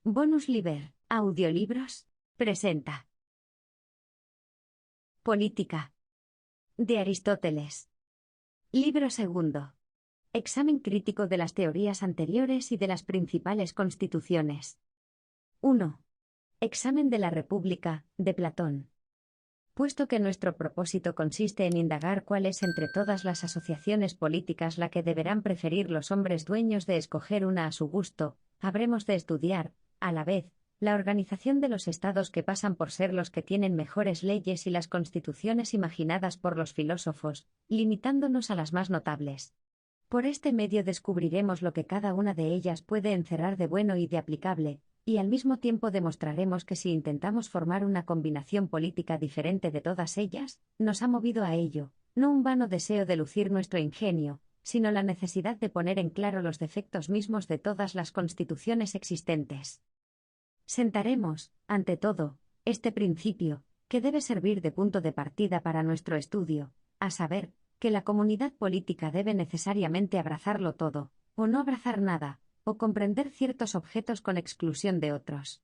Bonus Liber, Audiolibros, presenta Política de Aristóteles. Libro segundo. Examen crítico de las teorías anteriores y de las principales constituciones. 1. Examen de la República, de Platón. Puesto que nuestro propósito consiste en indagar cuál es entre todas las asociaciones políticas la que deberán preferir los hombres dueños de escoger una a su gusto, habremos de estudiar, a la vez, la organización de los estados que pasan por ser los que tienen mejores leyes y las constituciones imaginadas por los filósofos, limitándonos a las más notables. Por este medio descubriremos lo que cada una de ellas puede encerrar de bueno y de aplicable, y al mismo tiempo demostraremos que si intentamos formar una combinación política diferente de todas ellas, nos ha movido a ello, no un vano deseo de lucir nuestro ingenio, sino la necesidad de poner en claro los defectos mismos de todas las constituciones existentes. Sentaremos, ante todo, este principio, que debe servir de punto de partida para nuestro estudio, a saber, que la comunidad política debe necesariamente abrazarlo todo, o no abrazar nada, o comprender ciertos objetos con exclusión de otros.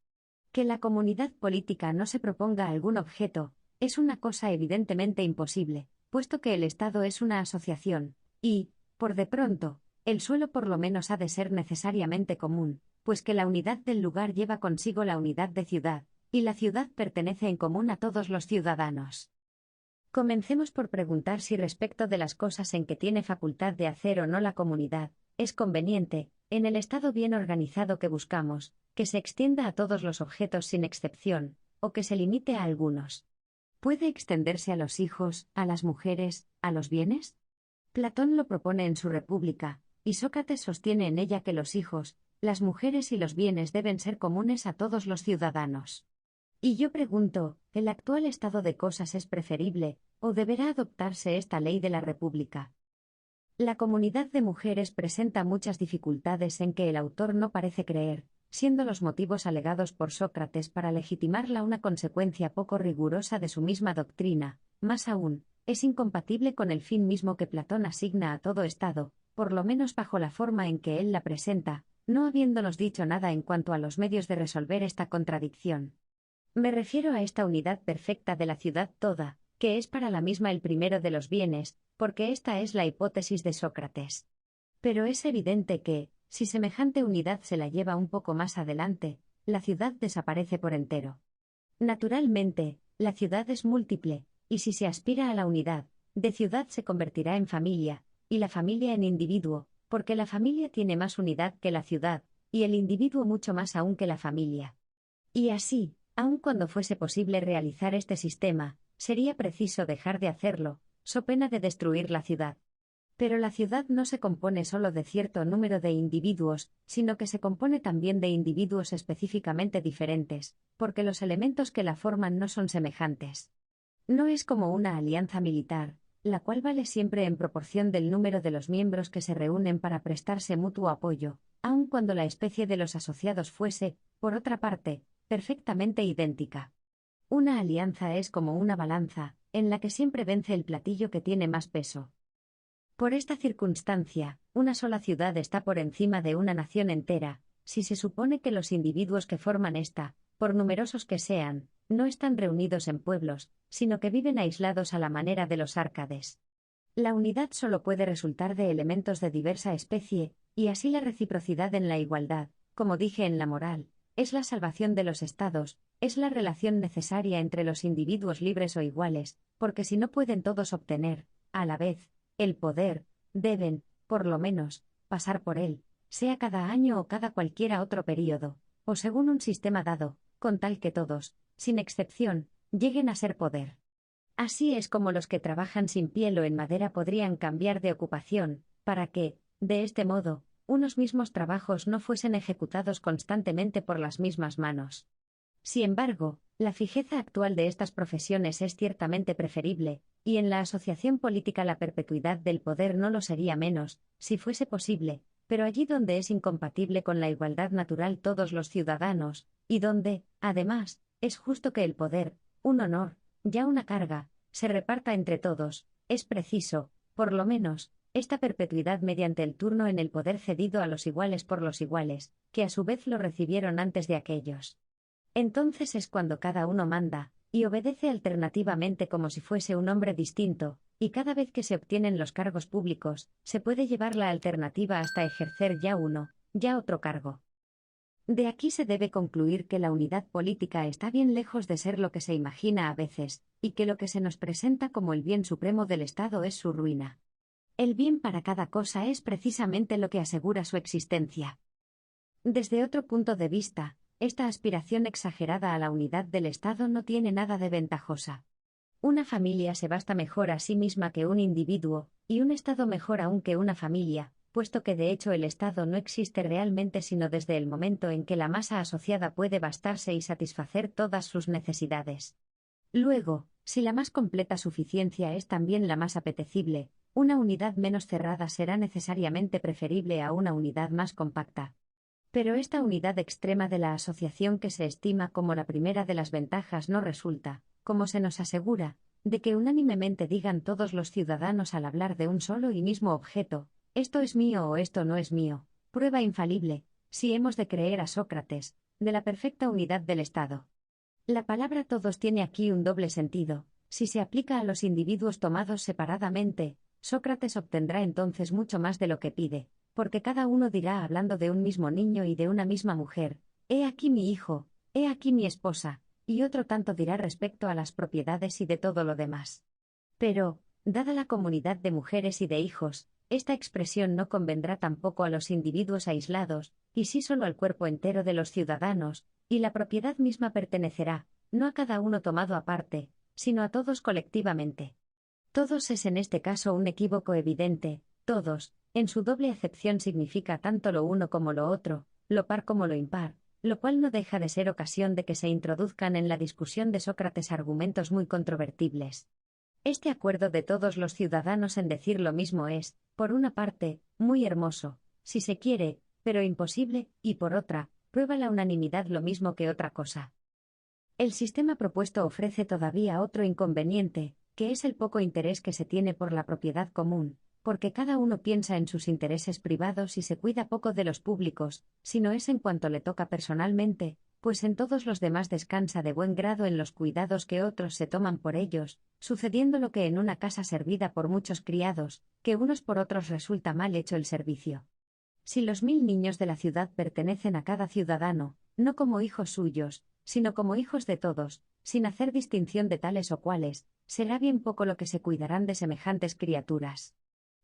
Que la comunidad política no se proponga algún objeto, es una cosa evidentemente imposible, puesto que el Estado es una asociación, y, por de pronto, el suelo por lo menos ha de ser necesariamente común, pues que la unidad del lugar lleva consigo la unidad de ciudad, y la ciudad pertenece en común a todos los ciudadanos. Comencemos por preguntar si respecto de las cosas en que tiene facultad de hacer o no la comunidad, es conveniente, en el estado bien organizado que buscamos, que se extienda a todos los objetos sin excepción, o que se limite a algunos. ¿Puede extenderse a los hijos, a las mujeres, a los bienes? Platón lo propone en su República, y Sócrates sostiene en ella que los hijos, las mujeres y los bienes deben ser comunes a todos los ciudadanos. Y yo pregunto, ¿el actual estado de cosas es preferible, o deberá adoptarse esta ley de la República? La comunidad de mujeres presenta muchas dificultades en que el autor no parece creer, siendo los motivos alegados por Sócrates para legitimarla una consecuencia poco rigurosa de su misma doctrina, más aún, es incompatible con el fin mismo que Platón asigna a todo estado, por lo menos bajo la forma en que él la presenta, no habiéndonos dicho nada en cuanto a los medios de resolver esta contradicción. Me refiero a esta unidad perfecta de la ciudad toda, que es para la misma el primero de los bienes, porque esta es la hipótesis de Sócrates. Pero es evidente que, si semejante unidad se la lleva un poco más adelante, la ciudad desaparece por entero. Naturalmente, la ciudad es múltiple, y si se aspira a la unidad, de ciudad se convertirá en familia, y la familia en individuo, porque la familia tiene más unidad que la ciudad, y el individuo mucho más aún que la familia. Y así, aun cuando fuese posible realizar este sistema, sería preciso dejar de hacerlo, so pena de destruir la ciudad. Pero la ciudad no se compone solo de cierto número de individuos, sino que se compone también de individuos específicamente diferentes, porque los elementos que la forman no son semejantes. No es como una alianza militar, la cual vale siempre en proporción del número de los miembros que se reúnen para prestarse mutuo apoyo, aun cuando la especie de los asociados fuese, por otra parte, perfectamente idéntica. Una alianza es como una balanza, en la que siempre vence el platillo que tiene más peso. Por esta circunstancia, una sola ciudad está por encima de una nación entera, si se supone que los individuos que forman esta, por numerosos que sean, no están reunidos en pueblos, sino que viven aislados a la manera de los árcades. La unidad solo puede resultar de elementos de diversa especie, y así la reciprocidad en la igualdad, como dije en la moral, es la salvación de los estados, es la relación necesaria entre los individuos libres o iguales, porque si no pueden todos obtener, a la vez, el poder, deben, por lo menos, pasar por él, sea cada año o cada cualquiera otro período, o según un sistema dado, con tal que todos, sin excepción, lleguen a ser poder. Así es como los que trabajan sin piel o en madera podrían cambiar de ocupación, para que, de este modo, unos mismos trabajos no fuesen ejecutados constantemente por las mismas manos. Sin embargo, la fijeza actual de estas profesiones es ciertamente preferible, y en la asociación política la perpetuidad del poder no lo sería menos, si fuese posible, pero allí donde es incompatible con la igualdad natural todos los ciudadanos, y donde, además, es justo que el poder, un honor, ya una carga, se reparta entre todos, es preciso, por lo menos, esta perpetuidad mediante el turno en el poder cedido a los iguales por los iguales, que a su vez lo recibieron antes de aquellos. Entonces es cuando cada uno manda, y obedece alternativamente como si fuese un hombre distinto, y cada vez que se obtienen los cargos públicos, se puede llevar la alternativa hasta ejercer ya uno, ya otro cargo. De aquí se debe concluir que la unidad política está bien lejos de ser lo que se imagina a veces, y que lo que se nos presenta como el bien supremo del Estado es su ruina. El bien para cada cosa es precisamente lo que asegura su existencia. Desde otro punto de vista, esta aspiración exagerada a la unidad del Estado no tiene nada de ventajosa. Una familia se basta mejor a sí misma que un individuo, y un Estado mejor aún que una familia, puesto que de hecho el Estado no existe realmente sino desde el momento en que la masa asociada puede bastarse y satisfacer todas sus necesidades. Luego, si la más completa suficiencia es también la más apetecible, una unidad menos cerrada será necesariamente preferible a una unidad más compacta. Pero esta unidad extrema de la asociación que se estima como la primera de las ventajas no resulta, como se nos asegura, de que unánimemente digan todos los ciudadanos al hablar de un solo y mismo objeto, esto es mío o esto no es mío, prueba infalible, si hemos de creer a Sócrates, de la perfecta unidad del Estado. La palabra todos tiene aquí un doble sentido. Si se aplica a los individuos tomados separadamente, Sócrates obtendrá entonces mucho más de lo que pide, porque cada uno dirá hablando de un mismo niño y de una misma mujer, he aquí mi hijo, he aquí mi esposa, y otro tanto dirá respecto a las propiedades y de todo lo demás. Pero, dada la comunidad de mujeres y de hijos, esta expresión no convendrá tampoco a los individuos aislados, y sí solo al cuerpo entero de los ciudadanos, y la propiedad misma pertenecerá, no a cada uno tomado aparte, sino a todos colectivamente. Todos es en este caso un equívoco evidente, todos, en su doble acepción significa tanto lo uno como lo otro, lo par como lo impar, lo cual no deja de ser ocasión de que se introduzcan en la discusión de Sócrates argumentos muy controvertibles. Este acuerdo de todos los ciudadanos en decir lo mismo es, por una parte, muy hermoso, si se quiere, pero imposible, y por otra, prueba la unanimidad lo mismo que otra cosa. El sistema propuesto ofrece todavía otro inconveniente, que es el poco interés que se tiene por la propiedad común, porque cada uno piensa en sus intereses privados y se cuida poco de los públicos, si no es en cuanto le toca personalmente, pues en todos los demás descansa de buen grado en los cuidados que otros se toman por ellos, sucediendo lo que en una casa servida por muchos criados, que unos por otros resulta mal hecho el servicio. Si los 1000 niños de la ciudad pertenecen a cada ciudadano, no como hijos suyos, sino como hijos de todos, sin hacer distinción de tales o cuales, será bien poco lo que se cuidarán de semejantes criaturas.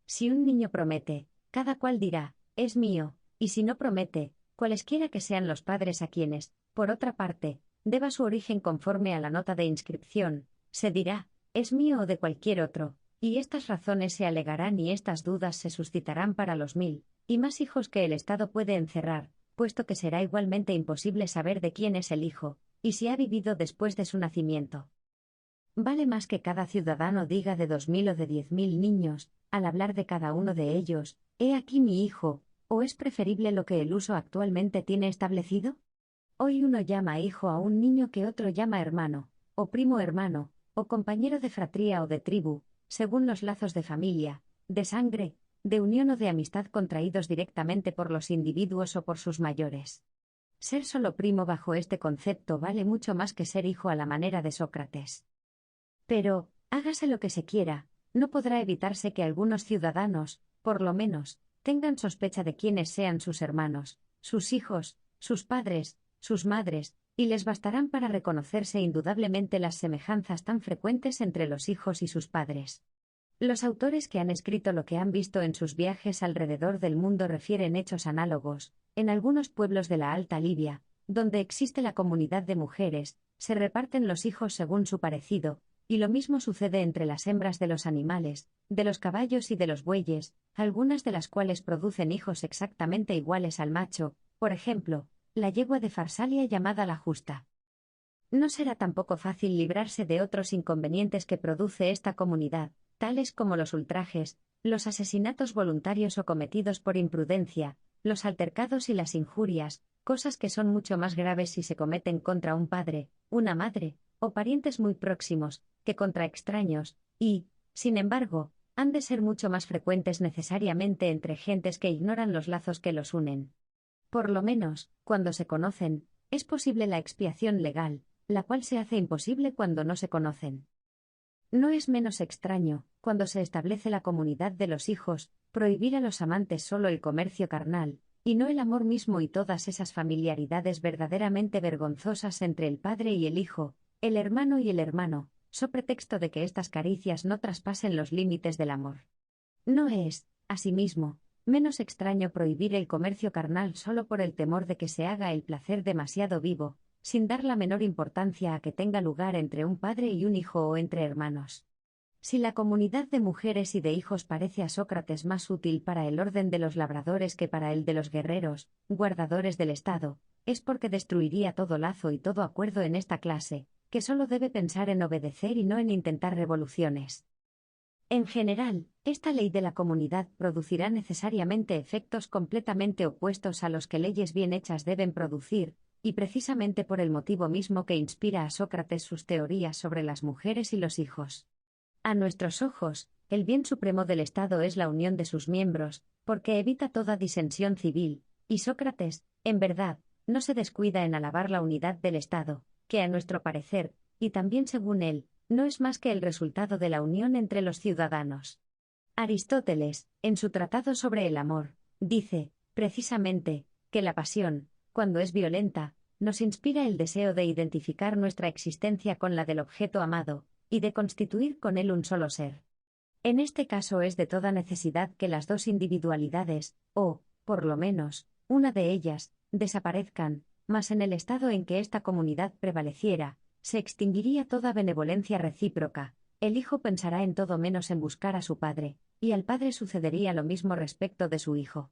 Si un niño promete, cada cual dirá, es mío, y si no promete, cualesquiera que sean los padres a quienes, por otra parte, deba su origen conforme a la nota de inscripción, se dirá, es mío o de cualquier otro, y estas razones se alegarán y estas dudas se suscitarán para los 1000, y más hijos que el Estado puede encerrar, puesto que será igualmente imposible saber de quién es el hijo, y si ha vivido después de su nacimiento. Vale más que cada ciudadano diga de 2000 o de 10.000 niños, al hablar de cada uno de ellos, he aquí mi hijo, ¿o es preferible lo que el uso actualmente tiene establecido? Hoy uno llama hijo a un niño que otro llama hermano, o primo hermano, o compañero de fratría o de tribu, según los lazos de familia, de sangre, de unión o de amistad contraídos directamente por los individuos o por sus mayores. Ser solo primo bajo este concepto vale mucho más que ser hijo a la manera de Sócrates. Pero, hágase lo que se quiera, no podrá evitarse que algunos ciudadanos, por lo menos, tengan sospecha de quiénes sean sus hermanos, sus hijos, sus padres, sus madres, y les bastarán para reconocerse indudablemente las semejanzas tan frecuentes entre los hijos y sus padres. Los autores que han escrito lo que han visto en sus viajes alrededor del mundo refieren hechos análogos. En algunos pueblos de la Alta Libia, donde existe la comunidad de mujeres, se reparten los hijos según su parecido, y lo mismo sucede entre las hembras de los animales, de los caballos y de los bueyes, algunas de las cuales producen hijos exactamente iguales al macho, por ejemplo, la yegua de Farsalia llamada la justa. No será tampoco fácil librarse de otros inconvenientes que produce esta comunidad, tales como los ultrajes, los asesinatos voluntarios o cometidos por imprudencia, los altercados y las injurias, cosas que son mucho más graves si se cometen contra un padre, una madre, o parientes muy próximos, que contra extraños, y, sin embargo, han de ser mucho más frecuentes necesariamente entre gentes que ignoran los lazos que los unen. Por lo menos, cuando se conocen, es posible la expiación legal, la cual se hace imposible cuando no se conocen. No es menos extraño, cuando se establece la comunidad de los hijos, prohibir a los amantes solo el comercio carnal, y no el amor mismo y todas esas familiaridades verdaderamente vergonzosas entre el padre y el hijo, el hermano y el hermano, so pretexto de que estas caricias no traspasen los límites del amor. No es, asimismo, menos extraño prohibir el comercio carnal solo por el temor de que se haga el placer demasiado vivo, sin dar la menor importancia a que tenga lugar entre un padre y un hijo o entre hermanos. Si la comunidad de mujeres y de hijos parece a Sócrates más útil para el orden de los labradores que para el de los guerreros, guardadores del Estado, es porque destruiría todo lazo y todo acuerdo en esta clase, que solo debe pensar en obedecer y no en intentar revoluciones. En general, esta ley de la comunidad producirá necesariamente efectos completamente opuestos a los que leyes bien hechas deben producir, y precisamente por el motivo mismo que inspira a Sócrates sus teorías sobre las mujeres y los hijos. A nuestros ojos, el bien supremo del Estado es la unión de sus miembros, porque evita toda disensión civil, y Sócrates, en verdad, no se descuida en alabar la unidad del Estado, que a nuestro parecer, y también según él, no es más que el resultado de la unión entre los ciudadanos. Aristóteles, en su tratado sobre el amor, dice, precisamente, que la pasión, cuando es violenta, nos inspira el deseo de identificar nuestra existencia con la del objeto amado, y de constituir con él un solo ser. En este caso es de toda necesidad que las dos individualidades, o, por lo menos, una de ellas, desaparezcan, mas en el estado en que esta comunidad prevaleciera, se extinguiría toda benevolencia recíproca, el hijo pensará en todo menos en buscar a su padre, y al padre sucedería lo mismo respecto de su hijo.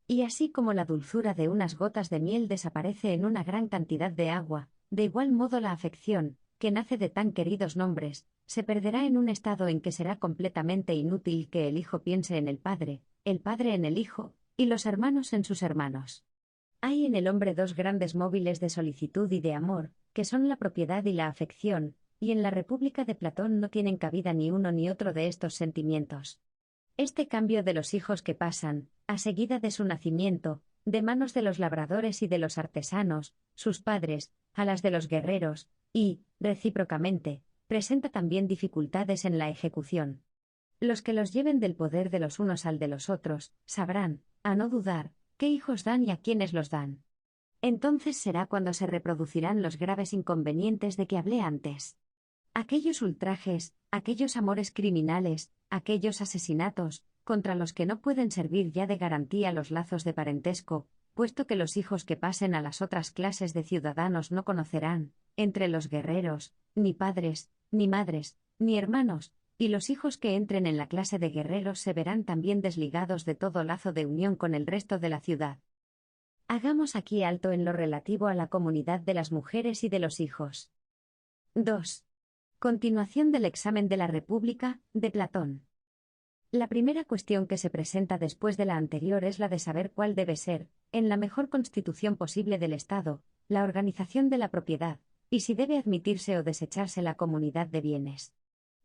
Y así como la dulzura de unas gotas de miel desaparece en una gran cantidad de agua, de igual modo la afección, que nace de tan queridos nombres, se perderá en un estado en que será completamente inútil que el hijo piense en el padre en el hijo, y los hermanos en sus hermanos. Hay en el hombre dos grandes móviles de solicitud y de amor, que son la propiedad y la afección, y en la República de Platón no tienen cabida ni uno ni otro de estos sentimientos. Este cambio de los hijos que pasan, a seguida de su nacimiento, de manos de los labradores y de los artesanos, sus padres, a las de los guerreros, y, recíprocamente, presenta también dificultades en la ejecución. Los que los lleven del poder de los unos al de los otros, sabrán, a no dudar, qué hijos dan y a quiénes los dan. Entonces será cuando se reproducirán los graves inconvenientes de que hablé antes. Aquellos ultrajes, aquellos amores criminales, aquellos asesinatos, contra los que no pueden servir ya de garantía los lazos de parentesco, puesto que los hijos que pasen a las otras clases de ciudadanos no conocerán, entre los guerreros, ni padres, ni madres, ni hermanos, y los hijos que entren en la clase de guerreros se verán también desligados de todo lazo de unión con el resto de la ciudad. Hagamos aquí alto en lo relativo a la comunidad de las mujeres y de los hijos. 2. Continuación del examen de la República, de Platón. La primera cuestión que se presenta después de la anterior es la de saber cuál debe ser, en la mejor constitución posible del Estado, la organización de la propiedad, y si debe admitirse o desecharse la comunidad de bienes.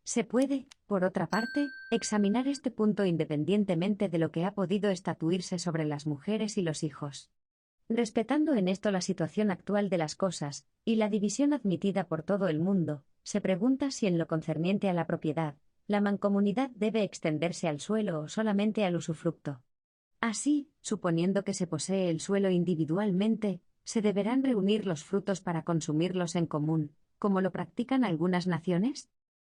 Se puede, por otra parte, examinar este punto independientemente de lo que ha podido estatuirse sobre las mujeres y los hijos. Respetando en esto la situación actual de las cosas, y la división admitida por todo el mundo, se pregunta si en lo concerniente a la propiedad, la mancomunidad debe extenderse al suelo o solamente al usufructo. Así, suponiendo que se posee el suelo individualmente, se deberán reunir los frutos para consumirlos en común, como lo practican algunas naciones.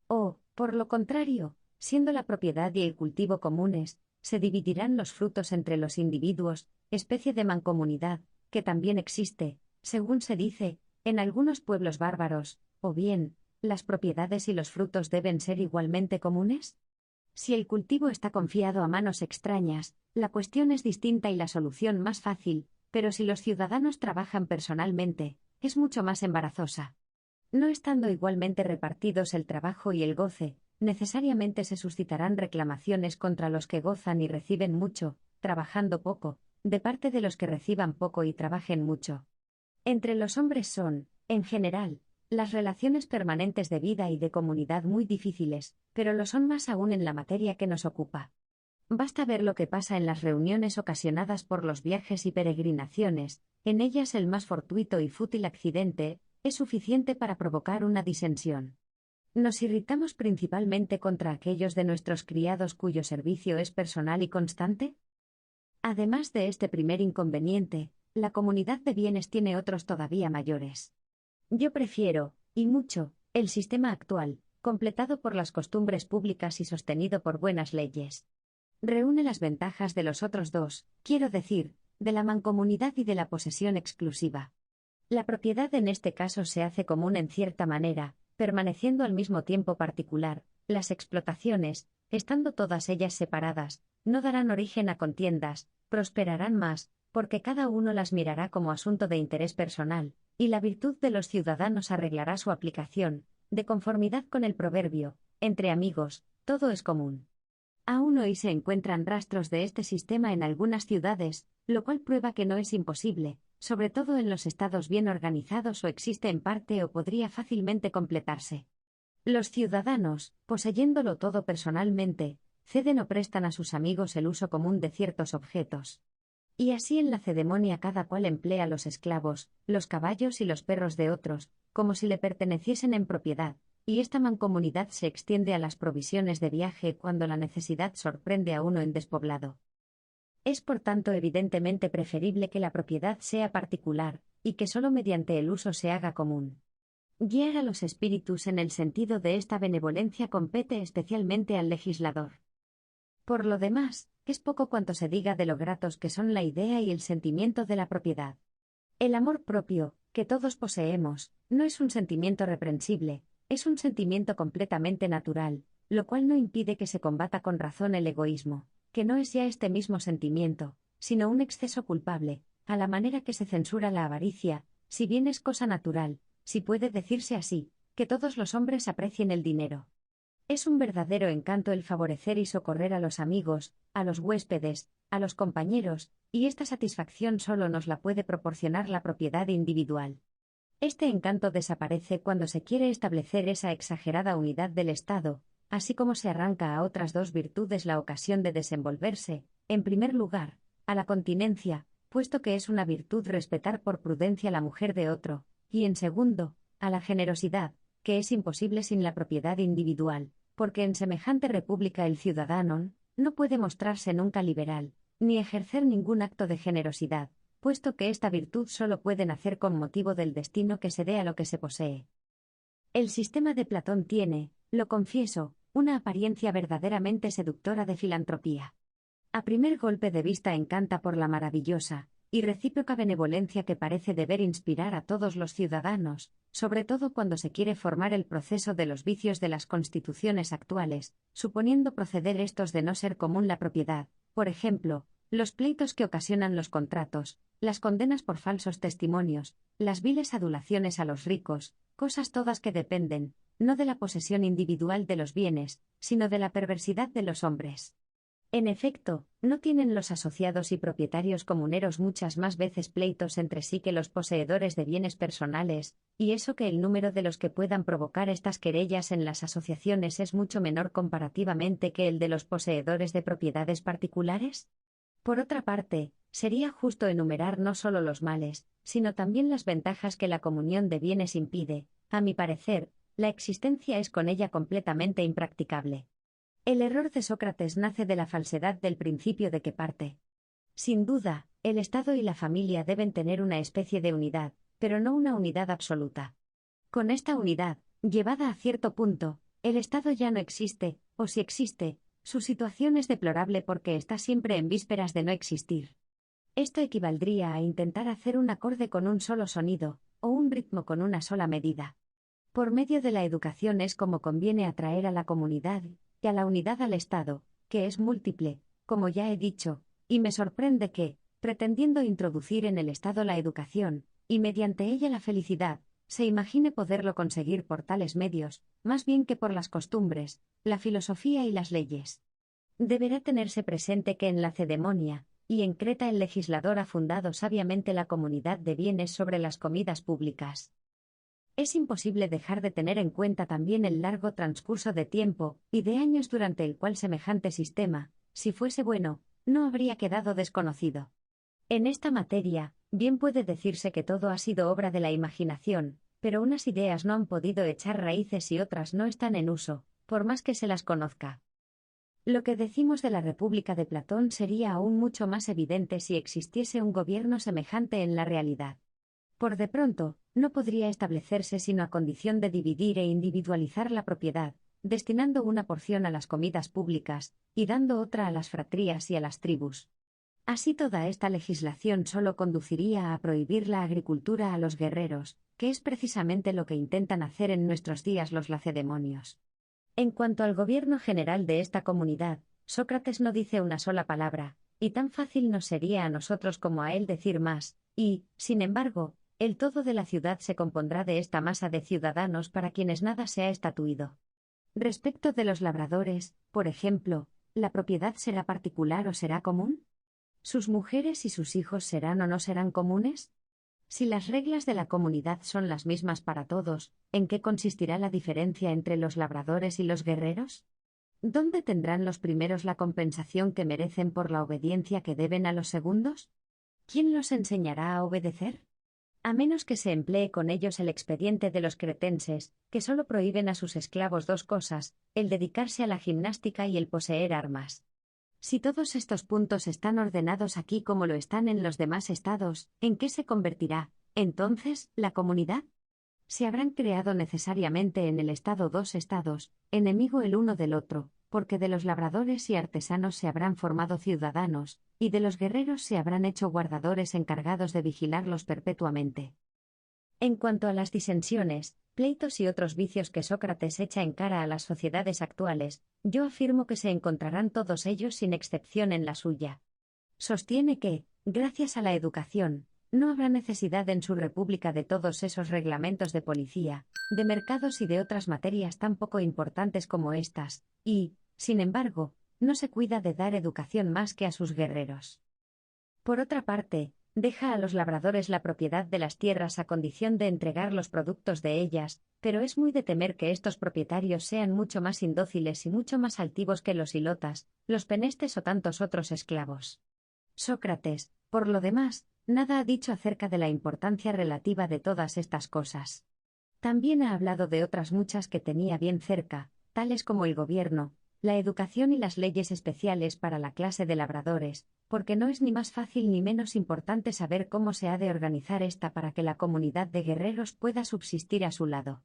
O, por lo contrario, siendo la propiedad y el cultivo comunes, se dividirán los frutos entre los individuos, especie de mancomunidad, que también existe, según se dice, en algunos pueblos bárbaros, o bien, ¿las propiedades y los frutos deben ser igualmente comunes? Si el cultivo está confiado a manos extrañas, la cuestión es distinta y la solución más fácil, pero si los ciudadanos trabajan personalmente, es mucho más embarazosa. No estando igualmente repartidos el trabajo y el goce, necesariamente se suscitarán reclamaciones contra los que gozan y reciben mucho, trabajando poco, de parte de los que reciban poco y trabajen mucho. Entre los hombres son, en general, las relaciones permanentes de vida y de comunidad muy difíciles, pero lo son más aún en la materia que nos ocupa. Basta ver lo que pasa en las reuniones ocasionadas por los viajes y peregrinaciones, en ellas el más fortuito y fútil accidente es suficiente para provocar una disensión. Nos irritamos principalmente contra aquellos de nuestros criados cuyo servicio es personal y constante. Además de este primer inconveniente, la comunidad de bienes tiene otros todavía mayores. Yo prefiero, y mucho, el sistema actual, completado por las costumbres públicas y sostenido por buenas leyes. Reúne las ventajas de los otros dos, quiero decir, de la mancomunidad y de la posesión exclusiva. La propiedad en este caso se hace común en cierta manera, permaneciendo al mismo tiempo particular. Las explotaciones, estando todas ellas separadas, no darán origen a contiendas, prosperarán más, porque cada uno las mirará como asunto de interés personal, y la virtud de los ciudadanos arreglará su aplicación, de conformidad con el proverbio, entre amigos, todo es común. Aún hoy se encuentran rastros de este sistema en algunas ciudades, lo cual prueba que no es imposible, sobre todo en los estados bien organizados o existe en parte o podría fácilmente completarse. Los ciudadanos, poseyéndolo todo personalmente, ceden o prestan a sus amigos el uso común de ciertos objetos. Y así en la cedemonia cada cual emplea los esclavos, los caballos y los perros de otros, como si le perteneciesen en propiedad, y esta mancomunidad se extiende a las provisiones de viaje cuando la necesidad sorprende a uno en despoblado. Es por tanto evidentemente preferible que la propiedad sea particular, y que sólo mediante el uso se haga común. Guiar a los espíritus en el sentido de esta benevolencia compete especialmente al legislador. Por lo demás, es poco cuanto se diga de lo gratos que son la idea y el sentimiento de la propiedad. El amor propio, que todos poseemos, no es un sentimiento reprensible, es un sentimiento completamente natural, lo cual no impide que se combata con razón el egoísmo, que no es ya este mismo sentimiento, sino un exceso culpable, a la manera que se censura la avaricia, si bien es cosa natural, si puede decirse así, que todos los hombres aprecien el dinero. Es un verdadero encanto el favorecer y socorrer a los amigos, a los huéspedes, a los compañeros, y esta satisfacción solo nos la puede proporcionar la propiedad individual. Este encanto desaparece cuando se quiere establecer esa exagerada unidad del Estado, así como se arranca a otras dos virtudes la ocasión de desenvolverse, en primer lugar, a la continencia, puesto que es una virtud respetar por prudencia la mujer de otro, y en segundo, a la generosidad, que es imposible sin la propiedad individual, porque en semejante república el ciudadano no puede mostrarse nunca liberal, ni ejercer ningún acto de generosidad, puesto que esta virtud solo puede nacer con motivo del destino que se dé a lo que se posee. El sistema de Platón tiene, lo confieso, una apariencia verdaderamente seductora de filantropía. A primer golpe de vista encanta por la maravillosa y recíproca benevolencia que parece deber inspirar a todos los ciudadanos, sobre todo cuando se quiere formar el proceso de los vicios de las constituciones actuales, suponiendo proceder estos de no ser común la propiedad, por ejemplo, los pleitos que ocasionan los contratos, las condenas por falsos testimonios, las viles adulaciones a los ricos, cosas todas que dependen, no de la posesión individual de los bienes, sino de la perversidad de los hombres. En efecto, ¿no tienen los asociados y propietarios comuneros muchas más veces pleitos entre sí que los poseedores de bienes personales, y eso que el número de los que puedan provocar estas querellas en las asociaciones es mucho menor comparativamente que el de los poseedores de propiedades particulares? Por otra parte, sería justo enumerar no solo los males, sino también las ventajas que la comunión de bienes impide. A mi parecer, la existencia es con ella completamente impracticable. El error de Sócrates nace de la falsedad del principio de que parte. Sin duda, el Estado y la familia deben tener una especie de unidad, pero no una unidad absoluta. Con esta unidad, llevada a cierto punto, el Estado ya no existe, o si existe, su situación es deplorable porque está siempre en vísperas de no existir. Esto equivaldría a intentar hacer un acorde con un solo sonido, o un ritmo con una sola medida. Por medio de la educación es como conviene atraer a la comunidad, y a la unidad al Estado, que es múltiple, como ya he dicho, y me sorprende que, pretendiendo introducir en el Estado la educación, y mediante ella la felicidad, se imagine poderlo conseguir por tales medios, más bien que por las costumbres, la filosofía y las leyes. Deberá tenerse presente que en la Cedemonia, y en Creta el legislador ha fundado sabiamente la comunidad de bienes sobre las comidas públicas. Es imposible dejar de tener en cuenta también el largo transcurso de tiempo y de años durante el cual semejante sistema, si fuese bueno, no habría quedado desconocido. En esta materia, bien puede decirse que todo ha sido obra de la imaginación, pero unas ideas no han podido echar raíces y otras no están en uso, por más que se las conozca. Lo que decimos de la República de Platón sería aún mucho más evidente si existiese un gobierno semejante en la realidad. Por de pronto, no podría establecerse sino a condición de dividir e individualizar la propiedad, destinando una porción a las comidas públicas, y dando otra a las fratrías y a las tribus. Así toda esta legislación solo conduciría a prohibir la agricultura a los guerreros, que es precisamente lo que intentan hacer en nuestros días los lacedemonios. En cuanto al gobierno general de esta comunidad, Sócrates no dice una sola palabra, y tan fácil nos sería a nosotros como a él decir más, y, sin embargo, el todo de la ciudad se compondrá de esta masa de ciudadanos para quienes nada se ha estatuido. Respecto de los labradores, por ejemplo, ¿la propiedad será particular o será común? ¿Sus mujeres y sus hijos serán o no serán comunes? Si las reglas de la comunidad son las mismas para todos, ¿en qué consistirá la diferencia entre los labradores y los guerreros? ¿Dónde tendrán los primeros la compensación que merecen por la obediencia que deben a los segundos? ¿Quién los enseñará a obedecer? A menos que se emplee con ellos el expediente de los cretenses, que solo prohíben a sus esclavos dos cosas, el dedicarse a la gimnástica y el poseer armas. Si todos estos puntos están ordenados aquí como lo están en los demás estados, ¿en qué se convertirá, entonces, la comunidad? Se habrán creado necesariamente en el estado dos estados, enemigo el uno del otro, porque de los labradores y artesanos se habrán formado ciudadanos, y de los guerreros se habrán hecho guardadores encargados de vigilarlos perpetuamente. En cuanto a las disensiones, pleitos y otros vicios que Sócrates echa en cara a las sociedades actuales, yo afirmo que se encontrarán todos ellos sin excepción en la suya. Sostiene que, gracias a la educación, no habrá necesidad en su república de todos esos reglamentos de policía, de mercados y de otras materias tan poco importantes como estas, y, sin embargo, no se cuida de dar educación más que a sus guerreros. Por otra parte, deja a los labradores la propiedad de las tierras a condición de entregar los productos de ellas, pero es muy de temer que estos propietarios sean mucho más indóciles y mucho más altivos que los ilotas, los penestes o tantos otros esclavos. Sócrates, por lo demás, nada ha dicho acerca de la importancia relativa de todas estas cosas. También ha hablado de otras muchas que tenía bien cerca, tales como el gobierno, la educación y las leyes especiales para la clase de labradores, porque no es ni más fácil ni menos importante saber cómo se ha de organizar esta para que la comunidad de guerreros pueda subsistir a su lado.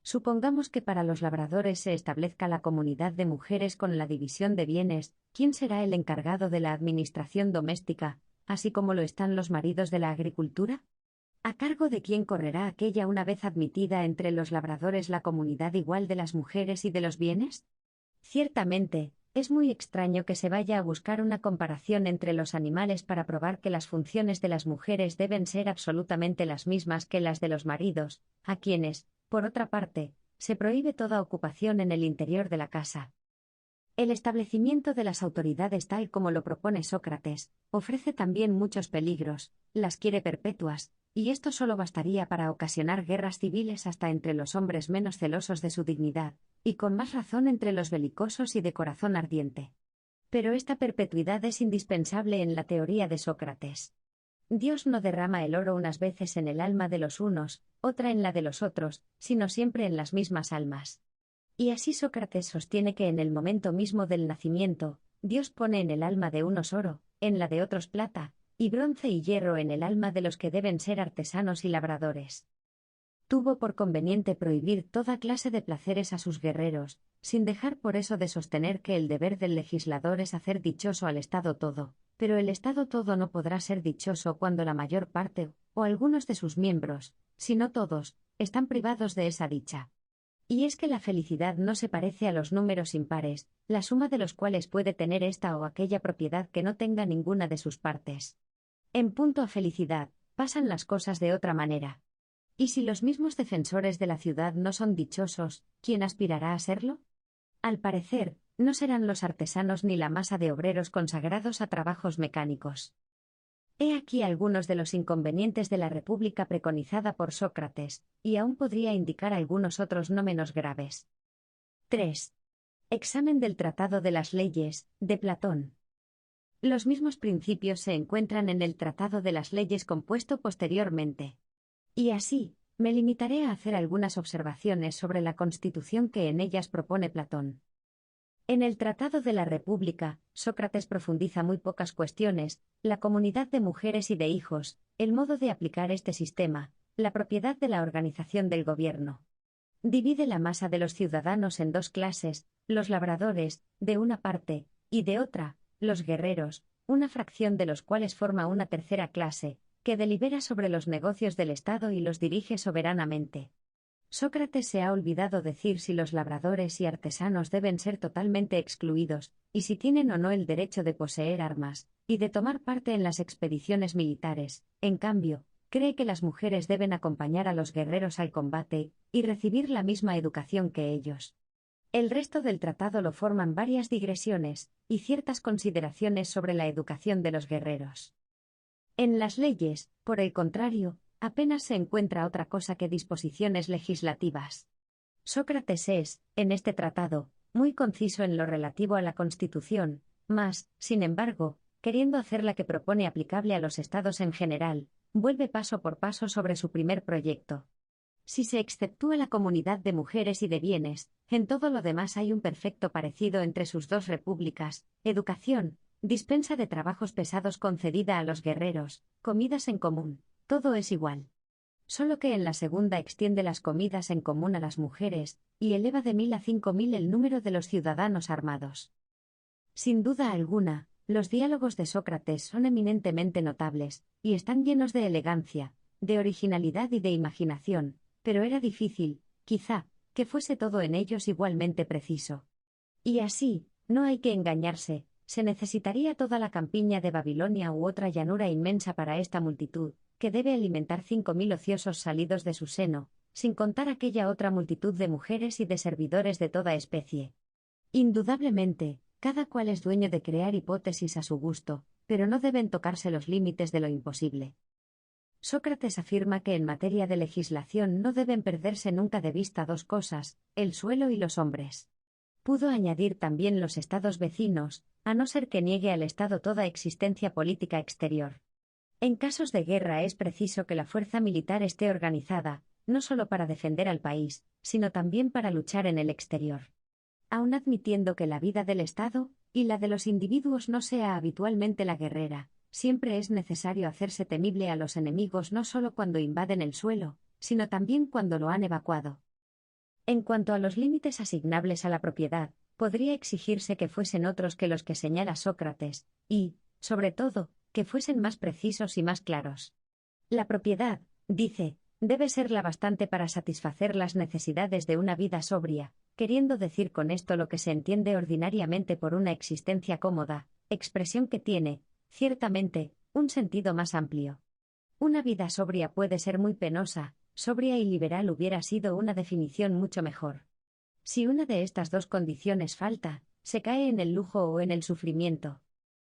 Supongamos que para los labradores se establezca la comunidad de mujeres con la división de bienes, ¿quién será el encargado de la administración doméstica, así como lo están los maridos de la agricultura? ¿A cargo de quién correrá aquella una vez admitida entre los labradores la comunidad igual de las mujeres y de los bienes? Ciertamente, es muy extraño que se vaya a buscar una comparación entre los animales para probar que las funciones de las mujeres deben ser absolutamente las mismas que las de los maridos, a quienes, por otra parte, se prohíbe toda ocupación en el interior de la casa. El establecimiento de las autoridades tal como lo propone Sócrates, ofrece también muchos peligros, las quiere perpetuas, y esto solo bastaría para ocasionar guerras civiles hasta entre los hombres menos celosos de su dignidad, y con más razón entre los belicosos y de corazón ardiente. Pero esta perpetuidad es indispensable en la teoría de Sócrates. Dios no derrama el oro unas veces en el alma de los unos, otra en la de los otros, sino siempre en las mismas almas. Y así Sócrates sostiene que en el momento mismo del nacimiento, Dios pone en el alma de unos oro, en la de otros plata, y bronce y hierro en el alma de los que deben ser artesanos y labradores. Tuvo por conveniente prohibir toda clase de placeres a sus guerreros, sin dejar por eso de sostener que el deber del legislador es hacer dichoso al Estado todo, pero el Estado todo no podrá ser dichoso cuando la mayor parte, o algunos de sus miembros, si no todos, están privados de esa dicha. Y es que la felicidad no se parece a los números impares, la suma de los cuales puede tener esta o aquella propiedad que no tenga ninguna de sus partes. En punto a felicidad, pasan las cosas de otra manera. Y si los mismos defensores de la ciudad no son dichosos, ¿quién aspirará a serlo? Al parecer, no serán los artesanos ni la masa de obreros consagrados a trabajos mecánicos. He aquí algunos de los inconvenientes de la república preconizada por Sócrates, y aún podría indicar algunos otros no menos graves. 3. Examen del Tratado de las Leyes, de Platón. Los mismos principios se encuentran en el Tratado de las Leyes compuesto posteriormente. Y así, me limitaré a hacer algunas observaciones sobre la constitución que en ellas propone Platón. En el Tratado de la República, Sócrates profundiza muy pocas cuestiones: la comunidad de mujeres y de hijos, el modo de aplicar este sistema, la propiedad de la organización del gobierno. Divide la masa de los ciudadanos en dos clases: los labradores, de una parte, y de otra, los guerreros, una fracción de los cuales forma una tercera clase, que delibera sobre los negocios del Estado y los dirige soberanamente. Sócrates se ha olvidado decir si los labradores y artesanos deben ser totalmente excluidos, y si tienen o no el derecho de poseer armas, y de tomar parte en las expediciones militares. En cambio, cree que las mujeres deben acompañar a los guerreros al combate, y recibir la misma educación que ellos. El resto del tratado lo forman varias digresiones, y ciertas consideraciones sobre la educación de los guerreros. En las leyes, por el contrario, apenas se encuentra otra cosa que disposiciones legislativas. Sócrates es, en este tratado, muy conciso en lo relativo a la Constitución, mas, sin embargo, queriendo hacer la que propone aplicable a los estados en general, vuelve paso por paso sobre su primer proyecto. Si se exceptúa la comunidad de mujeres y de bienes, en todo lo demás hay un perfecto parecido entre sus dos repúblicas: educación, dispensa de trabajos pesados concedida a los guerreros, comidas en común. Todo es igual. Solo que en la segunda extiende las comidas en común a las mujeres, y eleva de 1000 a 5000 el número de los ciudadanos armados. Sin duda alguna, los diálogos de Sócrates son eminentemente notables, y están llenos de elegancia, de originalidad y de imaginación, pero era difícil, quizá, que fuese todo en ellos igualmente preciso. Y así, no hay que engañarse, se necesitaría toda la campiña de Babilonia u otra llanura inmensa para esta multitud, que debe alimentar 5000 ociosos salidos de su seno, sin contar aquella otra multitud de mujeres y de servidores de toda especie. Indudablemente, cada cual es dueño de crear hipótesis a su gusto, pero no deben tocarse los límites de lo imposible. Sócrates afirma que en materia de legislación no deben perderse nunca de vista dos cosas: el suelo y los hombres. Pudo añadir también los estados vecinos, a no ser que niegue al Estado toda existencia política exterior. En casos de guerra es preciso que la fuerza militar esté organizada, no solo para defender al país, sino también para luchar en el exterior. Aun admitiendo que la vida del Estado y la de los individuos no sea habitualmente la guerrera, siempre es necesario hacerse temible a los enemigos no solo cuando invaden el suelo, sino también cuando lo han evacuado. En cuanto a los límites asignables a la propiedad, podría exigirse que fuesen otros que los que señala Sócrates, y, sobre todo, que fuesen más precisos y más claros. La propiedad, dice, debe ser la bastante para satisfacer las necesidades de una vida sobria, queriendo decir con esto lo que se entiende ordinariamente por una existencia cómoda, expresión que tiene, ciertamente, un sentido más amplio. Una vida sobria puede ser muy penosa; sobria y liberal hubiera sido una definición mucho mejor. Si una de estas dos condiciones falta, se cae en el lujo o en el sufrimiento.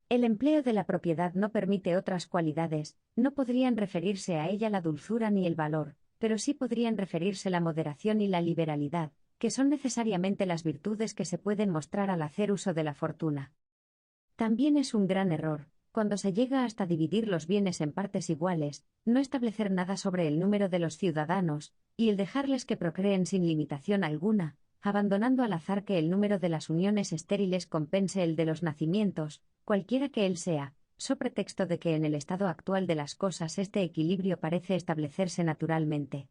El empleo de la propiedad no permite otras cualidades, no podrían referirse a ella la dulzura ni el valor, pero sí podrían referirse la moderación y la liberalidad, que son necesariamente las virtudes que se pueden mostrar al hacer uso de la fortuna. También es un gran error, cuando se llega hasta dividir los bienes en partes iguales, no establecer nada sobre el número de los ciudadanos, y el dejarles que procreen sin limitación alguna, abandonando al azar que el número de las uniones estériles compense el de los nacimientos, cualquiera que él sea, so pretexto de que en el estado actual de las cosas este equilibrio parece establecerse naturalmente.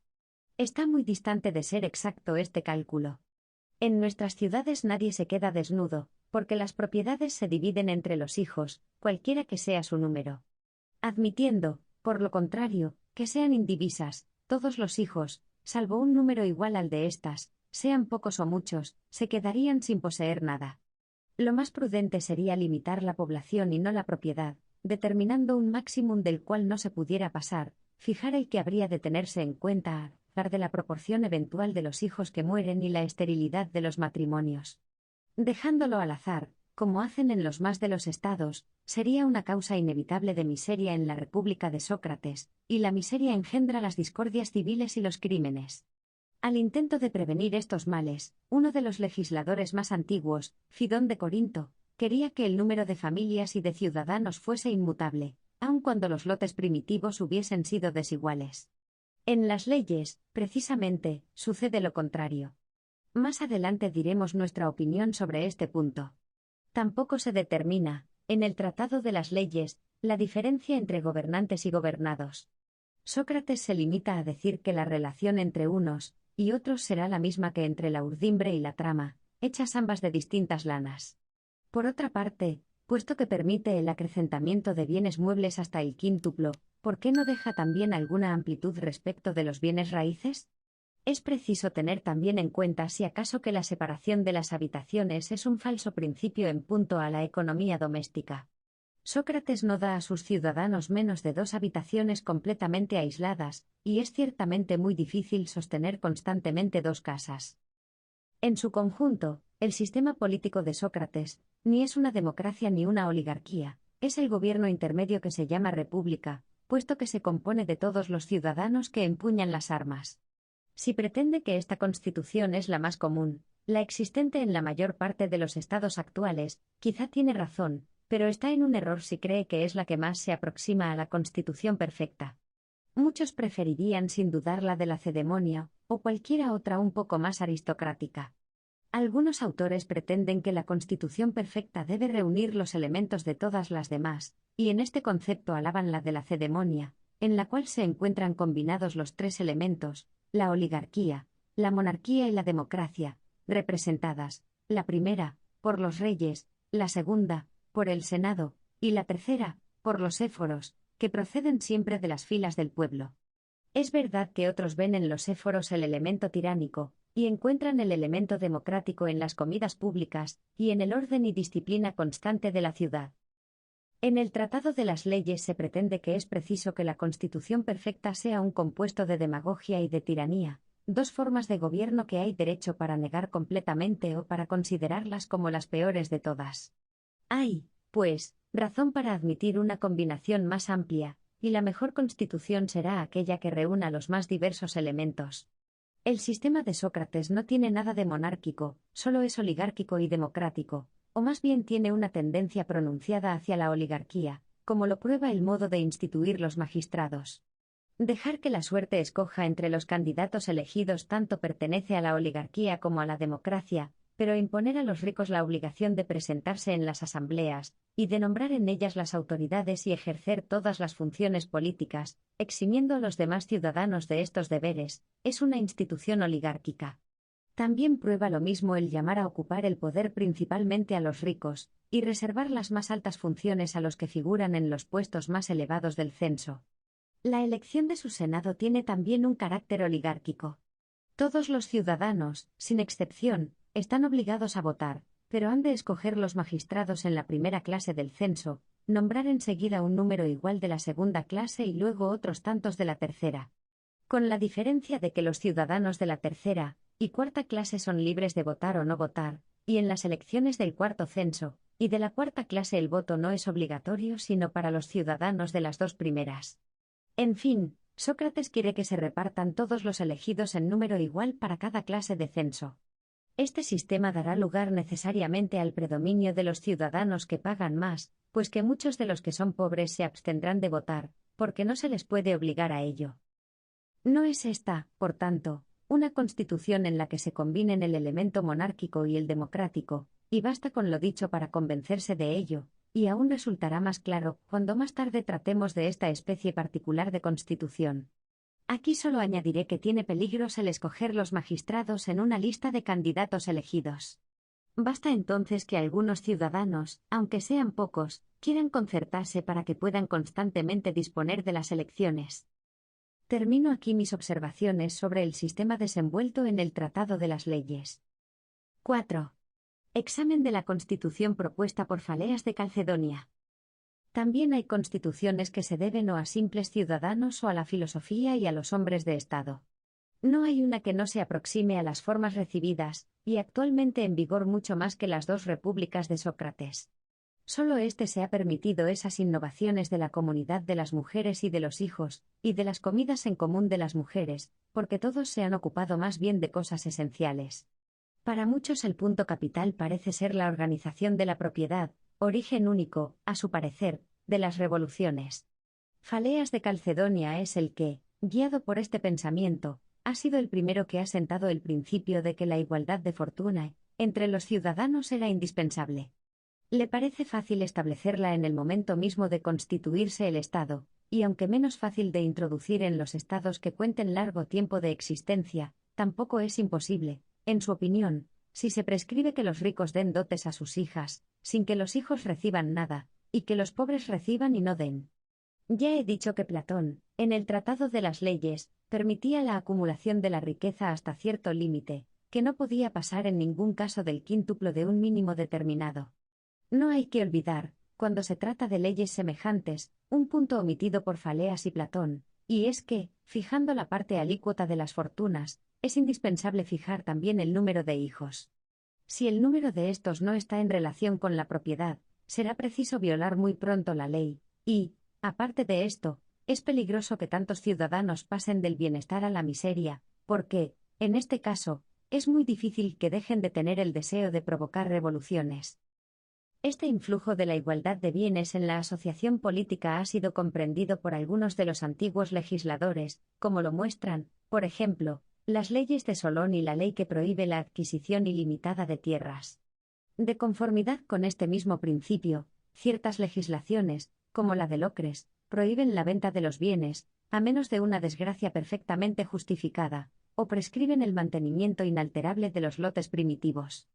Está muy distante de ser exacto este cálculo. En nuestras ciudades nadie se queda desnudo, porque las propiedades se dividen entre los hijos, cualquiera que sea su número. Admitiendo, por lo contrario, que sean indivisas, todos los hijos, salvo un número igual al de éstas, sean pocos o muchos, se quedarían sin poseer nada. Lo más prudente sería limitar la población y no la propiedad, determinando un máximum del cual no se pudiera pasar, fijar el que habría de tenerse en cuenta a par de la proporción eventual de los hijos que mueren y la esterilidad de los matrimonios. Dejándolo al azar, como hacen en los más de los estados, sería una causa inevitable de miseria en la República de Sócrates, y la miseria engendra las discordias civiles y los crímenes. Al intento de prevenir estos males, uno de los legisladores más antiguos, Fidón de Corinto, quería que el número de familias y de ciudadanos fuese inmutable, aun cuando los lotes primitivos hubiesen sido desiguales. En las leyes, precisamente, sucede lo contrario. Más adelante diremos nuestra opinión sobre este punto. Tampoco se determina, en el Tratado de las Leyes, la diferencia entre gobernantes y gobernados. Sócrates se limita a decir que la relación entre unos y otros será la misma que entre la urdimbre y la trama, hechas ambas de distintas lanas. Por otra parte, puesto que permite el acrecentamiento de bienes muebles hasta el quíntuplo, ¿por qué no deja también alguna amplitud respecto de los bienes raíces? Es preciso tener también en cuenta si acaso que la separación de las habitaciones es un falso principio en punto a la economía doméstica. Sócrates no da a sus ciudadanos menos de 2 habitaciones completamente aisladas, y es ciertamente muy difícil sostener constantemente 2 casas. En su conjunto, el sistema político de Sócrates, ni es una democracia ni una oligarquía, es el gobierno intermedio que se llama república, puesto que se compone de todos los ciudadanos que empuñan las armas. Si pretende que esta constitución es la más común, la existente en la mayor parte de los estados actuales, quizá tiene razón, pero está en un error si cree que es la que más se aproxima a la constitución perfecta. Muchos preferirían sin dudar la de la Cedemonia, o cualquiera otra un poco más aristocrática. Algunos autores pretenden que la constitución perfecta debe reunir los elementos de todas las demás, y en este concepto alaban la de la Cedemonia, en la cual se encuentran combinados los 3 elementos, la oligarquía, la monarquía y la democracia, representadas, la primera, por los reyes, la segunda, por el Senado, y la tercera, por los éforos, que proceden siempre de las filas del pueblo. Es verdad que otros ven en los éforos el elemento tiránico, y encuentran el elemento democrático en las comidas públicas, y en el orden y disciplina constante de la ciudad. En el Tratado de las Leyes se pretende que es preciso que la Constitución perfecta sea un compuesto de demagogia y de tiranía, 2 formas de gobierno que hay derecho para negar completamente o para considerarlas como las peores de todas. Hay, pues, razón para admitir una combinación más amplia, y la mejor Constitución será aquella que reúna los más diversos elementos. El sistema de Sócrates no tiene nada de monárquico, solo es oligárquico y democrático, o más bien tiene una tendencia pronunciada hacia la oligarquía, como lo prueba el modo de instituir los magistrados. Dejar que la suerte escoja entre los candidatos elegidos tanto pertenece a la oligarquía como a la democracia, pero imponer a los ricos la obligación de presentarse en las asambleas, y de nombrar en ellas las autoridades y ejercer todas las funciones políticas, eximiendo a los demás ciudadanos de estos deberes, es una institución oligárquica. También prueba lo mismo el llamar a ocupar el poder principalmente a los ricos, y reservar las más altas funciones a los que figuran en los puestos más elevados del censo. La elección de su Senado tiene también un carácter oligárquico. Todos los ciudadanos, sin excepción, están obligados a votar, pero han de escoger los magistrados en la primera clase del censo, nombrar enseguida un número igual de la segunda clase y luego otros tantos de la tercera. Con la diferencia de que los ciudadanos de la tercera y cuarta clase son libres de votar o no votar, y en las elecciones del cuarto censo, y de la cuarta clase el voto no es obligatorio sino para los ciudadanos de las 2 primeras. En fin, Sócrates quiere que se repartan todos los elegidos en número igual para cada clase de censo. Este sistema dará lugar necesariamente al predominio de los ciudadanos que pagan más, pues que muchos de los que son pobres se abstendrán de votar, porque no se les puede obligar a ello. No es esta, por tanto, una constitución en la que se combinen el elemento monárquico y el democrático, y basta con lo dicho para convencerse de ello, y aún resultará más claro cuando más tarde tratemos de esta especie particular de constitución. Aquí solo añadiré que tiene peligros el escoger los magistrados en una lista de candidatos elegidos. Basta entonces que algunos ciudadanos, aunque sean pocos, quieran concertarse para que puedan constantemente disponer de las elecciones. Termino aquí mis observaciones sobre el sistema desenvuelto en el Tratado de las Leyes. 4. Examen de la Constitución propuesta por Faleas de Calcedonia. También hay constituciones que se deben o a simples ciudadanos o a la filosofía y a los hombres de Estado. No hay una que no se aproxime a las formas recibidas, y actualmente en vigor mucho más que las dos repúblicas de Sócrates. Solo éste se ha permitido esas innovaciones de la comunidad de las mujeres y de los hijos, y de las comidas en común de las mujeres, porque todos se han ocupado más bien de cosas esenciales. Para muchos el punto capital parece ser la organización de la propiedad, origen único, a su parecer, de las revoluciones. Faleas de Calcedonia es el que, guiado por este pensamiento, ha sido el primero que ha sentado el principio de que la igualdad de fortuna entre los ciudadanos era indispensable. Le parece fácil establecerla en el momento mismo de constituirse el Estado, y aunque menos fácil de introducir en los estados que cuenten largo tiempo de existencia, tampoco es imposible, en su opinión, si se prescribe que los ricos den dotes a sus hijas, sin que los hijos reciban nada, y que los pobres reciban y no den. Ya he dicho que Platón, en el Tratado de las Leyes, permitía la acumulación de la riqueza hasta cierto límite, que no podía pasar en ningún caso del quíntuplo de un mínimo determinado. No hay que olvidar, cuando se trata de leyes semejantes, un punto omitido por Faleas y Platón, y es que, fijando la parte alícuota de las fortunas, es indispensable fijar también el número de hijos. Si el número de estos no está en relación con la propiedad, será preciso violar muy pronto la ley, y, aparte de esto, es peligroso que tantos ciudadanos pasen del bienestar a la miseria, porque, en este caso, es muy difícil que dejen de tener el deseo de provocar revoluciones. Este influjo de la igualdad de bienes en la asociación política ha sido comprendido por algunos de los antiguos legisladores, como lo muestran, por ejemplo, las leyes de Solón y la ley que prohíbe la adquisición ilimitada de tierras. De conformidad con este mismo principio, ciertas legislaciones, como la de Locres, prohíben la venta de los bienes, a menos de una desgracia perfectamente justificada, o prescriben el mantenimiento inalterable de los lotes primitivos.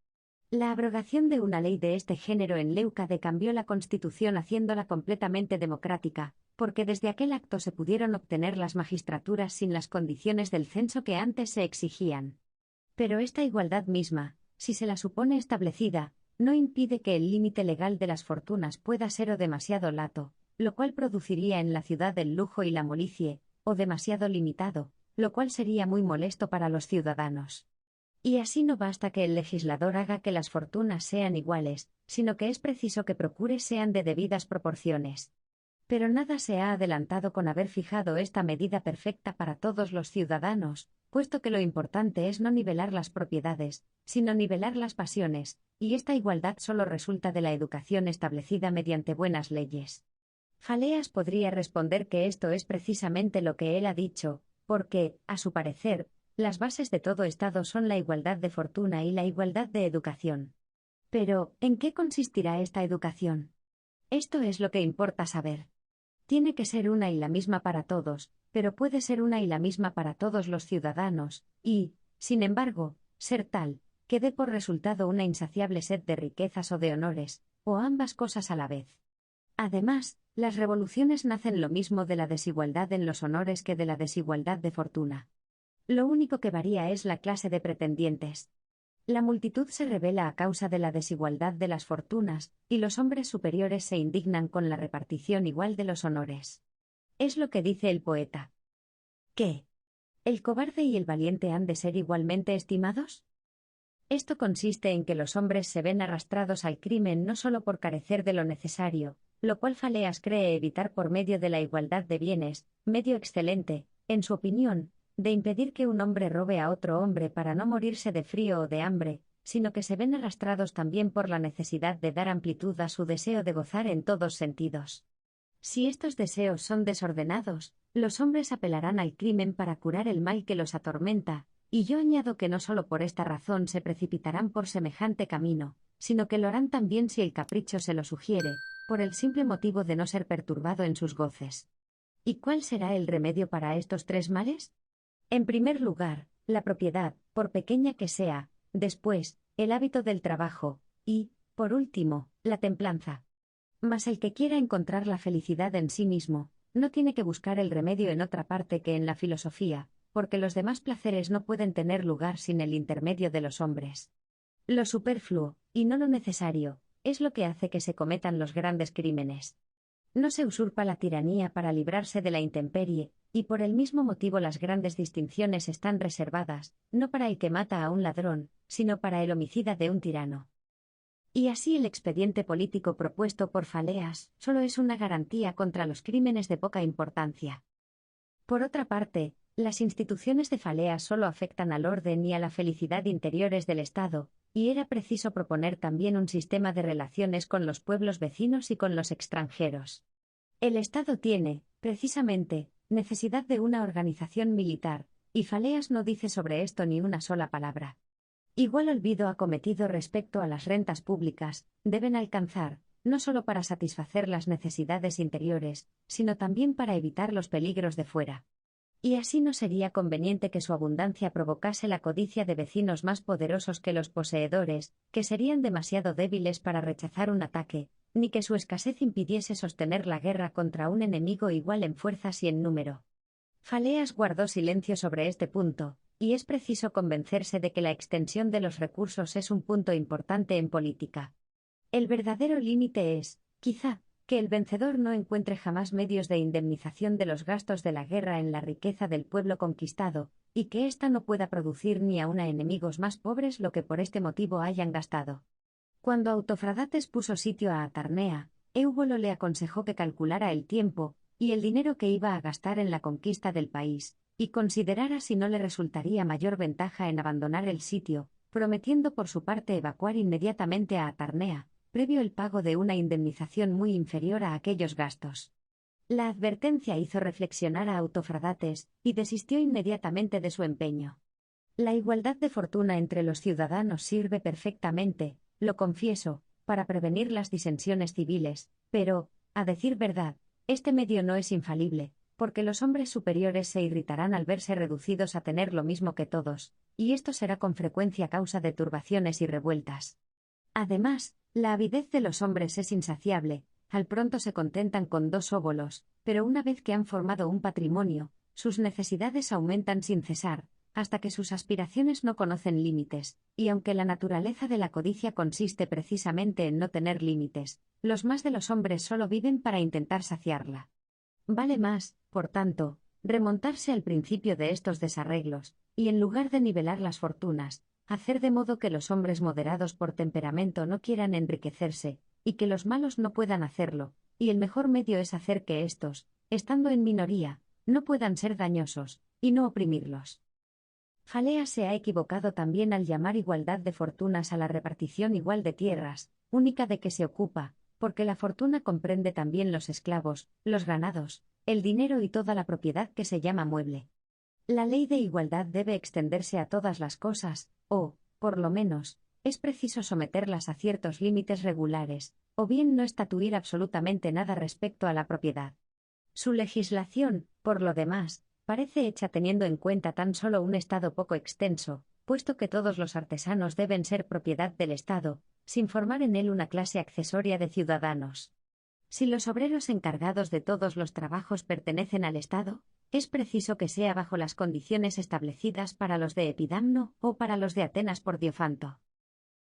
La abrogación de una ley de este género en Leucade cambió la Constitución haciéndola completamente democrática, porque desde aquel acto se pudieron obtener las magistraturas sin las condiciones del censo que antes se exigían. Pero esta igualdad misma, si se la supone establecida, no impide que el límite legal de las fortunas pueda ser o demasiado lato, lo cual produciría en la ciudad el lujo y la molicie, o demasiado limitado, lo cual sería muy molesto para los ciudadanos. Y así no basta que el legislador haga que las fortunas sean iguales, sino que es preciso que procure sean de debidas proporciones. Pero nada se ha adelantado con haber fijado esta medida perfecta para todos los ciudadanos, puesto que lo importante es no nivelar las propiedades, sino nivelar las pasiones, y esta igualdad solo resulta de la educación establecida mediante buenas leyes. Faleas podría responder que esto es precisamente lo que él ha dicho, porque, a su parecer, las bases de todo Estado son la igualdad de fortuna y la igualdad de educación. Pero, ¿en qué consistirá esta educación? Esto es lo que importa saber. Tiene que ser una y la misma para todos, pero puede ser una y la misma para todos los ciudadanos, y, sin embargo, ser tal, que dé por resultado una insaciable sed de riquezas o de honores, o ambas cosas a la vez. Además, las revoluciones nacen lo mismo de la desigualdad en los honores que de la desigualdad de fortuna. Lo único que varía es la clase de pretendientes. La multitud se rebela a causa de la desigualdad de las fortunas, y los hombres superiores se indignan con la repartición igual de los honores. Es lo que dice el poeta. ¿Qué? ¿El cobarde y el valiente han de ser igualmente estimados? Esto consiste en que los hombres se ven arrastrados al crimen no solo por carecer de lo necesario, lo cual Faleas cree evitar por medio de la igualdad de bienes, medio excelente, en su opinión, de impedir que un hombre robe a otro hombre para no morirse de frío o de hambre, sino que se ven arrastrados también por la necesidad de dar amplitud a su deseo de gozar en todos sentidos. Si estos deseos son desordenados, los hombres apelarán al crimen para curar el mal que los atormenta, y yo añado que no solo por esta razón se precipitarán por semejante camino, sino que lo harán también si el capricho se lo sugiere, por el simple motivo de no ser perturbado en sus goces. ¿Y cuál será el remedio para estos tres males? En primer lugar, la propiedad, por pequeña que sea; después, el hábito del trabajo; y, por último, la templanza. Mas el que quiera encontrar la felicidad en sí mismo, no tiene que buscar el remedio en otra parte que en la filosofía, porque los demás placeres no pueden tener lugar sin el intermedio de los hombres. Lo superfluo, y no lo necesario, es lo que hace que se cometan los grandes crímenes. No se usurpa la tiranía para librarse de la intemperie, y por el mismo motivo las grandes distinciones están reservadas, no para el que mata a un ladrón, sino para el homicida de un tirano. Y así el expediente político propuesto por Faleas solo es una garantía contra los crímenes de poca importancia. Por otra parte, las instituciones de Faleas solo afectan al orden y a la felicidad interiores del Estado, y era preciso proponer también un sistema de relaciones con los pueblos vecinos y con los extranjeros. El Estado tiene, precisamente, necesidad de una organización militar, y Faleas no dice sobre esto ni una sola palabra. Igual olvido ha cometido respecto a las rentas públicas, deben alcanzar, no solo para satisfacer las necesidades interiores, sino también para evitar los peligros de fuera. Y así no sería conveniente que su abundancia provocase la codicia de vecinos más poderosos que los poseedores, que serían demasiado débiles para rechazar un ataque, ni que su escasez impidiese sostener la guerra contra un enemigo igual en fuerzas y en número. Faleas guardó silencio sobre este punto, y es preciso convencerse de que la extensión de los recursos es un punto importante en política. El verdadero límite es, quizá, que el vencedor no encuentre jamás medios de indemnización de los gastos de la guerra en la riqueza del pueblo conquistado, y que ésta no pueda producir ni aun a enemigos más pobres lo que por este motivo hayan gastado. Cuando Autofradates puso sitio a Atarnea, Eubolo le aconsejó que calculara el tiempo y el dinero que iba a gastar en la conquista del país, y considerara si no le resultaría mayor ventaja en abandonar el sitio, prometiendo por su parte evacuar inmediatamente a Atarnea, previo el pago de una indemnización muy inferior a aquellos gastos. La advertencia hizo reflexionar a Autofradates, y desistió inmediatamente de su empeño. La igualdad de fortuna entre los ciudadanos sirve perfectamente, lo confieso, para prevenir las disensiones civiles, pero, a decir verdad, este medio no es infalible, porque los hombres superiores se irritarán al verse reducidos a tener lo mismo que todos, y esto será con frecuencia causa de turbaciones y revueltas. Además, la avidez de los hombres es insaciable, al pronto se contentan con 2 óbolos, pero una vez que han formado un patrimonio, sus necesidades aumentan sin cesar, hasta que sus aspiraciones no conocen límites, y aunque la naturaleza de la codicia consiste precisamente en no tener límites, los más de los hombres solo viven para intentar saciarla. Vale más, por tanto, remontarse al principio de estos desarreglos, y en lugar de nivelar las fortunas, hacer de modo que los hombres moderados por temperamento no quieran enriquecerse, y que los malos no puedan hacerlo, y el mejor medio es hacer que éstos, estando en minoría, no puedan ser dañosos, y no oprimirlos. Faleas se ha equivocado también al llamar igualdad de fortunas a la repartición igual de tierras, única de que se ocupa, porque la fortuna comprende también los esclavos, los ganados, el dinero y toda la propiedad que se llama mueble. La ley de igualdad debe extenderse a todas las cosas, o, por lo menos, es preciso someterlas a ciertos límites regulares, o bien no estatuir absolutamente nada respecto a la propiedad. Su legislación, por lo demás, parece hecha teniendo en cuenta tan solo un Estado poco extenso, puesto que todos los artesanos deben ser propiedad del Estado, sin formar en él una clase accesoria de ciudadanos. Si los obreros encargados de todos los trabajos pertenecen al Estado, es preciso que sea bajo las condiciones establecidas para los de Epidamno o para los de Atenas por Diofanto.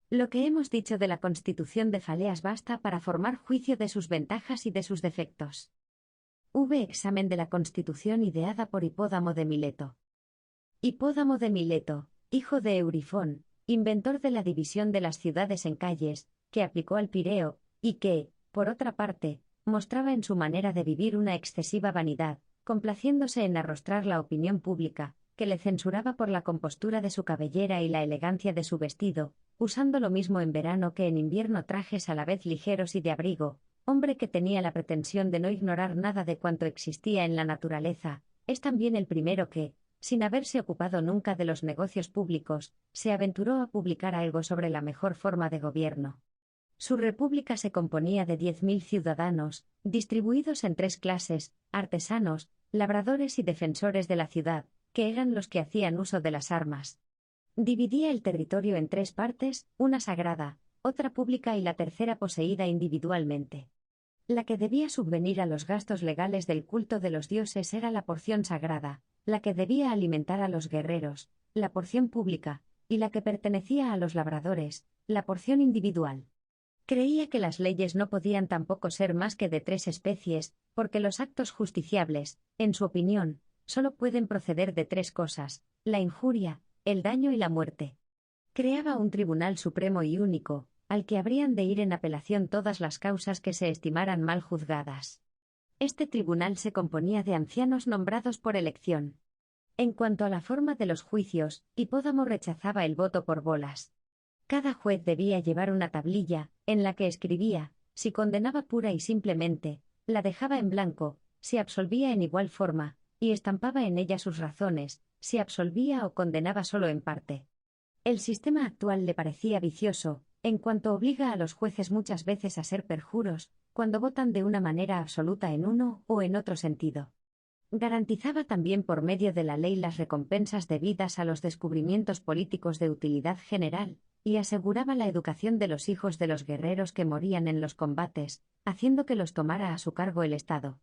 Lo que hemos dicho de la Constitución de Faleas basta para formar juicio de sus ventajas y de sus defectos. Examen de la Constitución ideada por Hipódamo de Mileto. Hipódamo de Mileto, hijo de Eurifón, inventor de la división de las ciudades en calles, que aplicó al Pireo, y que, por otra parte, mostraba en su manera de vivir una excesiva vanidad, complaciéndose en arrostrar la opinión pública, que le censuraba por la compostura de su cabellera y la elegancia de su vestido, usando lo mismo en verano que en invierno trajes a la vez ligeros y de abrigo, hombre que tenía la pretensión de no ignorar nada de cuanto existía en la naturaleza, es también el primero que, sin haberse ocupado nunca de los negocios públicos, se aventuró a publicar algo sobre la mejor forma de gobierno. Su república se componía de 10.000 ciudadanos, distribuidos en 3 clases, artesanos, labradores y defensores de la ciudad, que eran los que hacían uso de las armas. Dividía el territorio en 3 partes, una sagrada, otra pública y la tercera poseída individualmente. La que debía subvenir a los gastos legales del culto de los dioses era la porción sagrada, la que debía alimentar a los guerreros, la porción pública, y la que pertenecía a los labradores, la porción individual. Creía que las leyes no podían tampoco ser más que de 3 especies, porque los actos justiciables, en su opinión, solo pueden proceder de 3 cosas: la injuria, el daño y la muerte. Creaba un tribunal supremo y único, al que habrían de ir en apelación todas las causas que se estimaran mal juzgadas. Este tribunal se componía de ancianos nombrados por elección. En cuanto a la forma de los juicios, Hipódamo rechazaba el voto por bolas. Cada juez debía llevar una tablilla, en la que escribía, si condenaba pura y simplemente, la dejaba en blanco, si absolvía en igual forma, y estampaba en ella sus razones, si absolvía o condenaba solo en parte. El sistema actual le parecía vicioso, en cuanto obliga a los jueces muchas veces a ser perjuros, cuando votan de una manera absoluta en uno o en otro sentido. Garantizaba también por medio de la ley las recompensas debidas a los descubrimientos políticos de utilidad general, y aseguraba la educación de los hijos de los guerreros que morían en los combates, haciendo que los tomara a su cargo el Estado.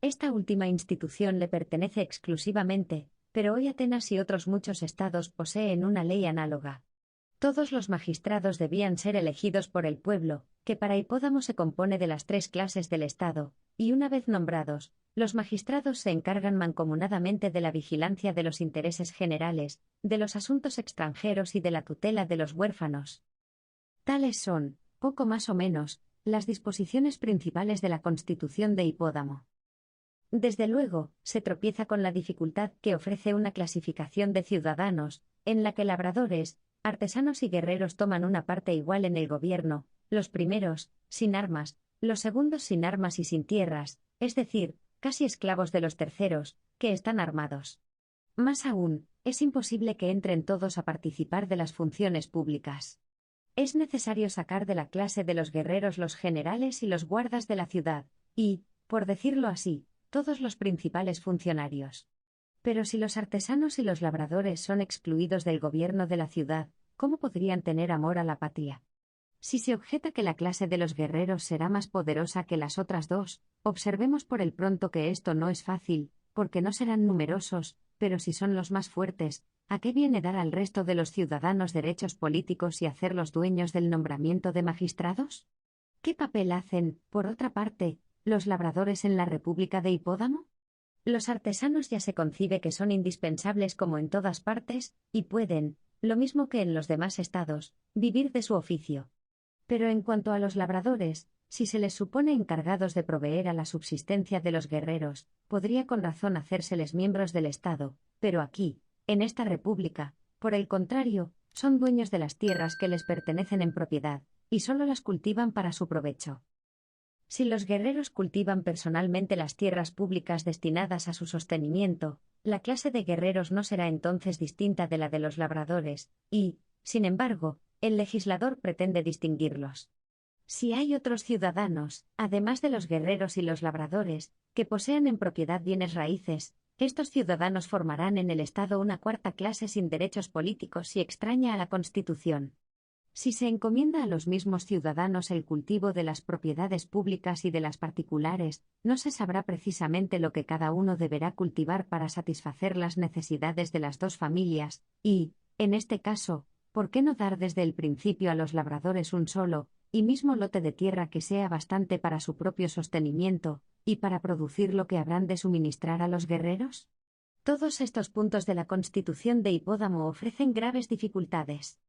Esta última institución le pertenece exclusivamente, pero hoy Atenas y otros muchos estados poseen una ley análoga. Todos los magistrados debían ser elegidos por el pueblo, que para Hipódamo se compone de las 3 clases del Estado, y una vez nombrados, los magistrados se encargan mancomunadamente de la vigilancia de los intereses generales, de los asuntos extranjeros y de la tutela de los huérfanos. Tales son, poco más o menos, las disposiciones principales de la Constitución de Hipódamo. Desde luego, se tropieza con la dificultad que ofrece una clasificación de ciudadanos, en la que labradores, artesanos y guerreros toman una parte igual en el gobierno, los primeros, sin armas, los segundos sin armas y sin tierras, es decir, casi esclavos de los terceros, que están armados. Más aún, es imposible que entren todos a participar de las funciones públicas. Es necesario sacar de la clase de los guerreros los generales y los guardas de la ciudad, y, por decirlo así, todos los principales funcionarios. Pero si los artesanos y los labradores son excluidos del gobierno de la ciudad, ¿cómo podrían tener amor a la patria? Si se objeta que la clase de los guerreros será más poderosa que las otras dos, observemos por el pronto que esto no es fácil, porque no serán numerosos, pero si son los más fuertes, ¿a qué viene dar al resto de los ciudadanos derechos políticos y hacerlos dueños del nombramiento de magistrados? ¿Qué papel hacen, por otra parte, los labradores en la República de Hipódamo? Los artesanos ya se concibe que son indispensables como en todas partes, y pueden, lo mismo que en los demás estados, vivir de su oficio. Pero en cuanto a los labradores, si se les supone encargados de proveer a la subsistencia de los guerreros, podría con razón hacérseles miembros del Estado, pero aquí, en esta república, por el contrario, son dueños de las tierras que les pertenecen en propiedad, y solo las cultivan para su provecho. Si los guerreros cultivan personalmente las tierras públicas destinadas a su sostenimiento, la clase de guerreros no será entonces distinta de la de los labradores, y, sin embargo, el legislador pretende distinguirlos. Si hay otros ciudadanos, además de los guerreros y los labradores, que posean en propiedad bienes raíces, estos ciudadanos formarán en el Estado una cuarta clase sin derechos políticos y extraña a la Constitución. Si se encomienda a los mismos ciudadanos el cultivo de las propiedades públicas y de las particulares, no se sabrá precisamente lo que cada uno deberá cultivar para satisfacer las necesidades de las dos familias, y, en este caso, ¿por qué no dar desde el principio a los labradores un solo, y mismo lote de tierra que sea bastante para su propio sostenimiento, y para producir lo que habrán de suministrar a los guerreros? Todos estos puntos de la Constitución de Hipódamo ofrecen graves dificultades.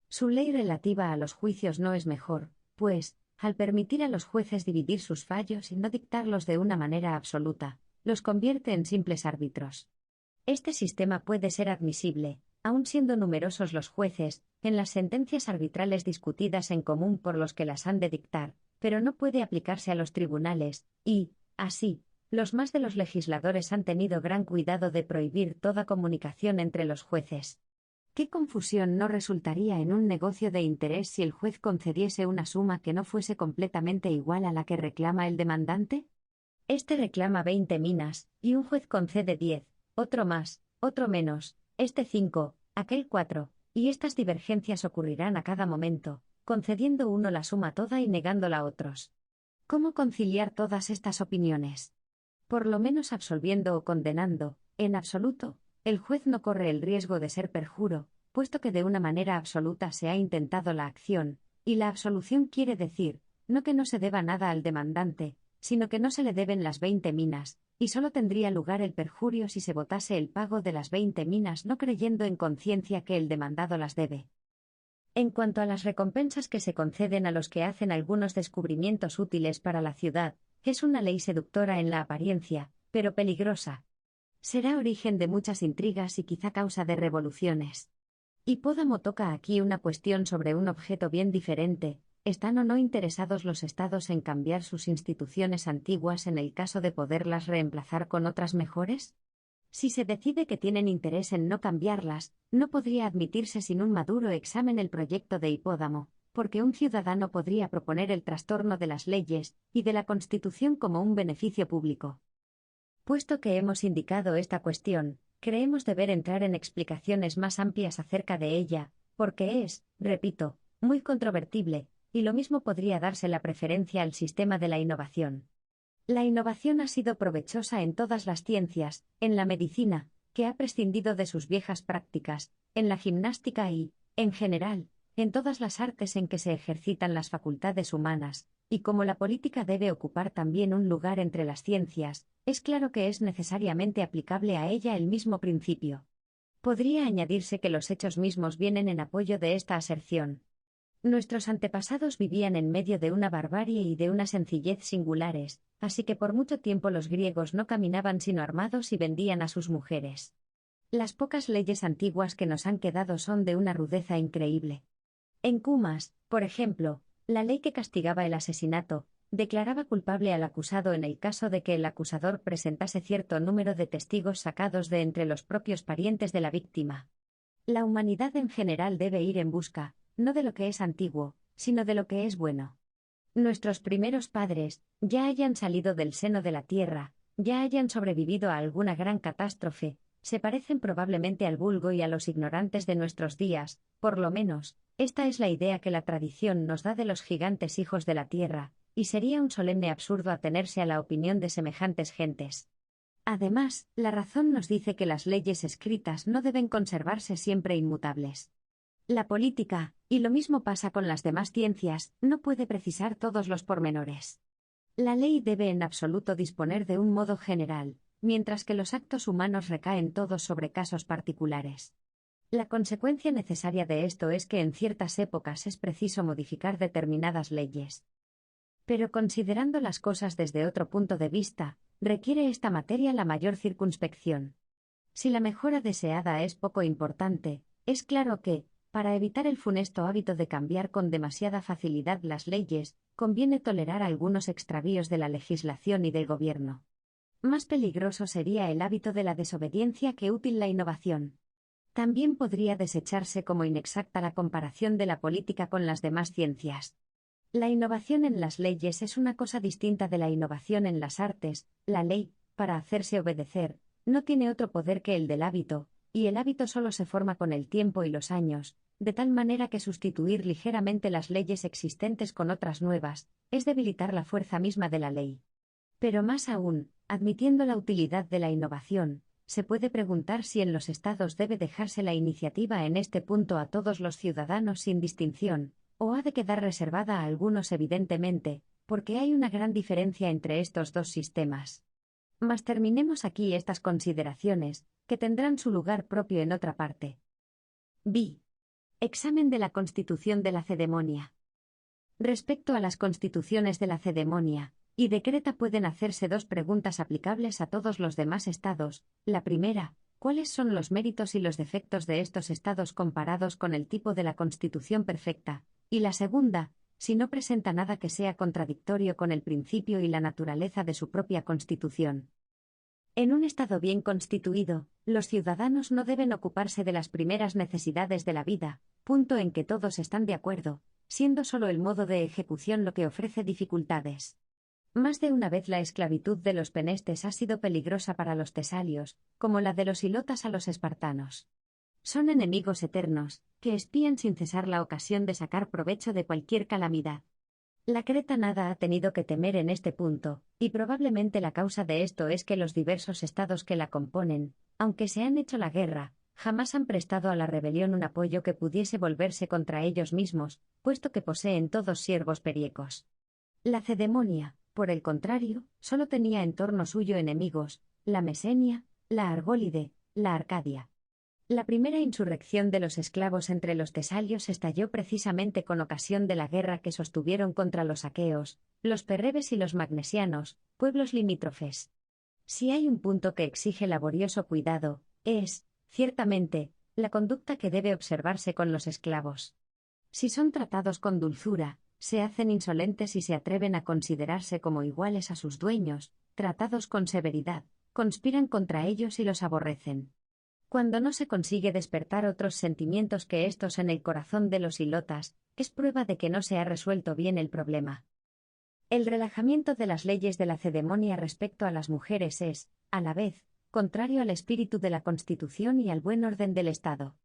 Su ley relativa a los juicios no es mejor, pues, al permitir a los jueces dividir sus fallos y no dictarlos de una manera absoluta, los convierte en simples árbitros. Este sistema puede ser admisible, aun siendo numerosos los jueces, en las sentencias arbitrales discutidas en común por los que las han de dictar, pero no puede aplicarse a los tribunales, y, así, los más de los legisladores han tenido gran cuidado de prohibir toda comunicación entre los jueces. ¿Qué confusión no resultaría en un negocio de interés si el juez concediese una suma que no fuese completamente igual a la que reclama el demandante? Este reclama 20 minas, y un juez concede 10, otro más, otro menos, este 5, aquel 4, y estas divergencias ocurrirán a cada momento, concediendo uno la suma toda y negándola a otros. ¿Cómo conciliar todas estas opiniones? Por lo menos absolviendo o condenando, en absoluto, el juez no corre el riesgo de ser perjuro, puesto que de una manera absoluta se ha intentado la acción, Y la absolución quiere decir, no que no se deba nada al demandante, sino que no se le deben las 20 minas, y solo tendría lugar el perjurio si se votase el pago de las 20 minas no creyendo en conciencia que el demandado las debe. En cuanto a las recompensas que se conceden a los que hacen algunos descubrimientos útiles para la ciudad, es una ley seductora en la apariencia, pero peligrosa. Será origen de muchas intrigas y quizá causa de revoluciones. Hipódamo toca aquí una cuestión sobre un objeto bien diferente: ¿están o no interesados los estados en cambiar sus instituciones antiguas en el caso de poderlas reemplazar con otras mejores? Si se decide que tienen interés en no cambiarlas, no podría admitirse sin un maduro examen el proyecto de Hipódamo, porque un ciudadano podría proponer el trastorno de las leyes y de la Constitución como un beneficio público. Puesto que hemos indicado esta cuestión, creemos deber entrar en explicaciones más amplias acerca de ella, porque es, repito, muy controvertible, y lo mismo podría darse la preferencia al sistema de la innovación. La innovación ha sido provechosa en todas las ciencias, en la medicina, que ha prescindido de sus viejas prácticas, en la gimnástica y, en general, en todas las artes en que se ejercitan las facultades humanas, y como la política debe ocupar también un lugar entre las ciencias, es claro que es necesariamente aplicable a ella el mismo principio. Podría añadirse que los hechos mismos vienen en apoyo de esta aserción. Nuestros antepasados vivían en medio de una barbarie y de una sencillez singulares, así que por mucho tiempo los griegos no caminaban sino armados y vendían a sus mujeres. Las pocas leyes antiguas que nos han quedado son de una rudeza increíble. En Cumas, por ejemplo, la ley que castigaba el asesinato, declaraba culpable al acusado en el caso de que el acusador presentase cierto número de testigos sacados de entre los propios parientes de la víctima. La humanidad en general debe ir en busca, no de lo que es antiguo, sino de lo que es bueno. Nuestros primeros padres, ya hayan salido del seno de la tierra, ya hayan sobrevivido a alguna gran catástrofe, se parecen probablemente al vulgo y a los ignorantes de nuestros días, por lo menos, esta es la idea que la tradición nos da de los gigantes hijos de la tierra, y sería un solemne absurdo atenerse a la opinión de semejantes gentes. Además, la razón nos dice que las leyes escritas no deben conservarse siempre inmutables. La política, y lo mismo pasa con las demás ciencias, no puede precisar todos los pormenores. La ley debe en absoluto disponer de un modo general, mientras que los actos humanos recaen todos sobre casos particulares. La consecuencia necesaria de esto es que en ciertas épocas es preciso modificar determinadas leyes. Pero considerando las cosas desde otro punto de vista, requiere esta materia la mayor circunspección. Si la mejora deseada es poco importante, es claro que, para evitar el funesto hábito de cambiar con demasiada facilidad las leyes, conviene tolerar algunos extravíos de la legislación y del gobierno. Más peligroso sería el hábito de la desobediencia que útil la innovación. También podría desecharse como inexacta la comparación de la política con las demás ciencias. La innovación en las leyes es una cosa distinta de la innovación en las artes. La ley, para hacerse obedecer, no tiene otro poder que el del hábito, y el hábito solo se forma con el tiempo y los años, de tal manera que sustituir ligeramente las leyes existentes con otras nuevas, es debilitar la fuerza misma de la ley. Pero más aún, admitiendo la utilidad de la innovación, se puede preguntar si en los estados debe dejarse la iniciativa en este punto a todos los ciudadanos sin distinción, o ha de quedar reservada a algunos evidentemente, porque hay una gran diferencia entre estos dos sistemas. Mas terminemos aquí estas consideraciones, que tendrán su lugar propio en otra parte. B. Examen de la Constitución de Lacedemonia. Respecto a las constituciones de Lacedemonia y de Creta pueden hacerse dos preguntas aplicables a todos los demás estados. La primera, ¿cuáles son los méritos y los defectos de estos estados comparados con el tipo de la Constitución perfecta? Y la segunda, si no presenta nada que sea contradictorio con el principio y la naturaleza de su propia Constitución. En un Estado bien constituido, los ciudadanos no deben ocuparse de las primeras necesidades de la vida, punto en que todos están de acuerdo, siendo solo el modo de ejecución lo que ofrece dificultades. Más de una vez la esclavitud de los penestes ha sido peligrosa para los tesalios, como la de los ilotas a los espartanos. Son enemigos eternos, que espían sin cesar la ocasión de sacar provecho de cualquier calamidad. La Creta nada ha tenido que temer en este punto, y probablemente la causa de esto es que los diversos estados que la componen, aunque se han hecho la guerra, jamás han prestado a la rebelión un apoyo que pudiese volverse contra ellos mismos, puesto que poseen todos siervos periecos. La Cedemonia, por el contrario, solo tenía en torno suyo enemigos, la Mesenia, la Argólide, la Arcadia. La primera insurrección de los esclavos entre los tesalios estalló precisamente con ocasión de la guerra que sostuvieron contra los aqueos, los perrebes y los magnesianos, pueblos limítrofes. Si hay un punto que exige laborioso cuidado, es, ciertamente, la conducta que debe observarse con los esclavos. Si son tratados con dulzura, se hacen insolentes y se atreven a considerarse como iguales a sus dueños, tratados con severidad, conspiran contra ellos y los aborrecen. Cuando no se consigue despertar otros sentimientos que estos en el corazón de los hilotas, es prueba de que no se ha resuelto bien el problema. El relajamiento de las leyes de la Cedemonia respecto a las mujeres es, a la vez, contrario al espíritu de la Constitución y al buen orden del Estado.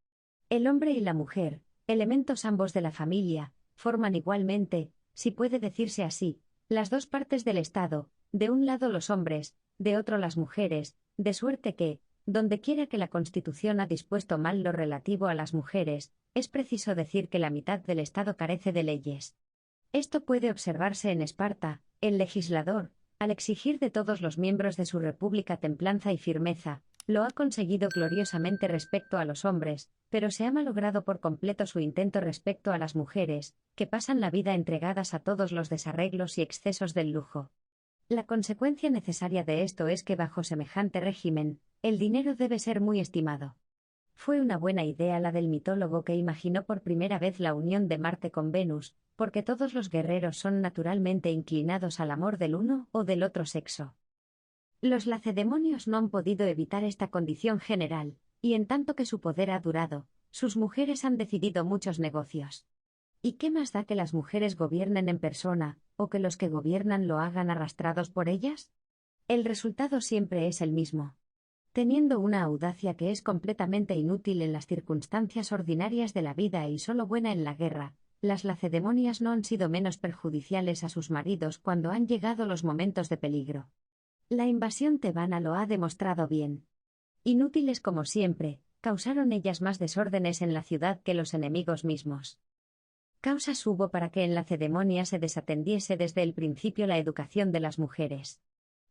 El hombre y la mujer, elementos ambos de la familia, forman igualmente, si puede decirse así, las dos partes del Estado, de un lado los hombres, de otro las mujeres, de suerte que, dondequiera que la Constitución ha dispuesto mal lo relativo a las mujeres, es preciso decir que la mitad del Estado carece de leyes. Esto puede observarse en Esparta. El legislador, al exigir de todos los miembros de su república templanza y firmeza, lo ha conseguido gloriosamente respecto a los hombres, pero se ha malogrado por completo su intento respecto a las mujeres, que pasan la vida entregadas a todos los desarreglos y excesos del lujo. La consecuencia necesaria de esto es que bajo semejante régimen, el dinero debe ser muy estimado. Fue una buena idea la del mitólogo que imaginó por primera vez la unión de Marte con Venus, porque todos los guerreros son naturalmente inclinados al amor del uno o del otro sexo. Los lacedemonios no han podido evitar esta condición general, y en tanto que su poder ha durado, sus mujeres han decidido muchos negocios. ¿Y qué más da que las mujeres gobiernen en persona, o que los que gobiernan lo hagan arrastrados por ellas? El resultado siempre es el mismo. Teniendo una audacia que es completamente inútil en las circunstancias ordinarias de la vida y solo buena en la guerra, las lacedemonias no han sido menos perjudiciales a sus maridos cuando han llegado los momentos de peligro. La invasión tebana lo ha demostrado bien. Inútiles como siempre, causaron ellas más desórdenes en la ciudad que los enemigos mismos. Causas hubo para que en Lacedemonia se desatendiese desde el principio la educación de las mujeres.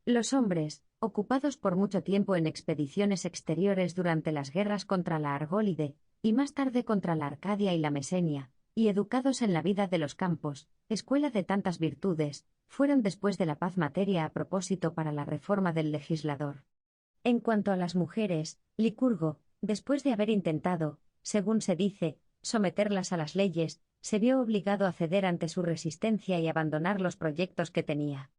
Los hombres, ocupados por mucho tiempo en expediciones exteriores durante las guerras contra la Argólide, y más tarde contra la Arcadia y la Mesenia, y educados en la vida de los campos, escuela de tantas virtudes, fueron después de la paz materia a propósito para la reforma del legislador. En cuanto a las mujeres, Licurgo, después de haber intentado, según se dice, someterlas a las leyes, se vio obligado a ceder ante su resistencia y abandonar los proyectos que tenía.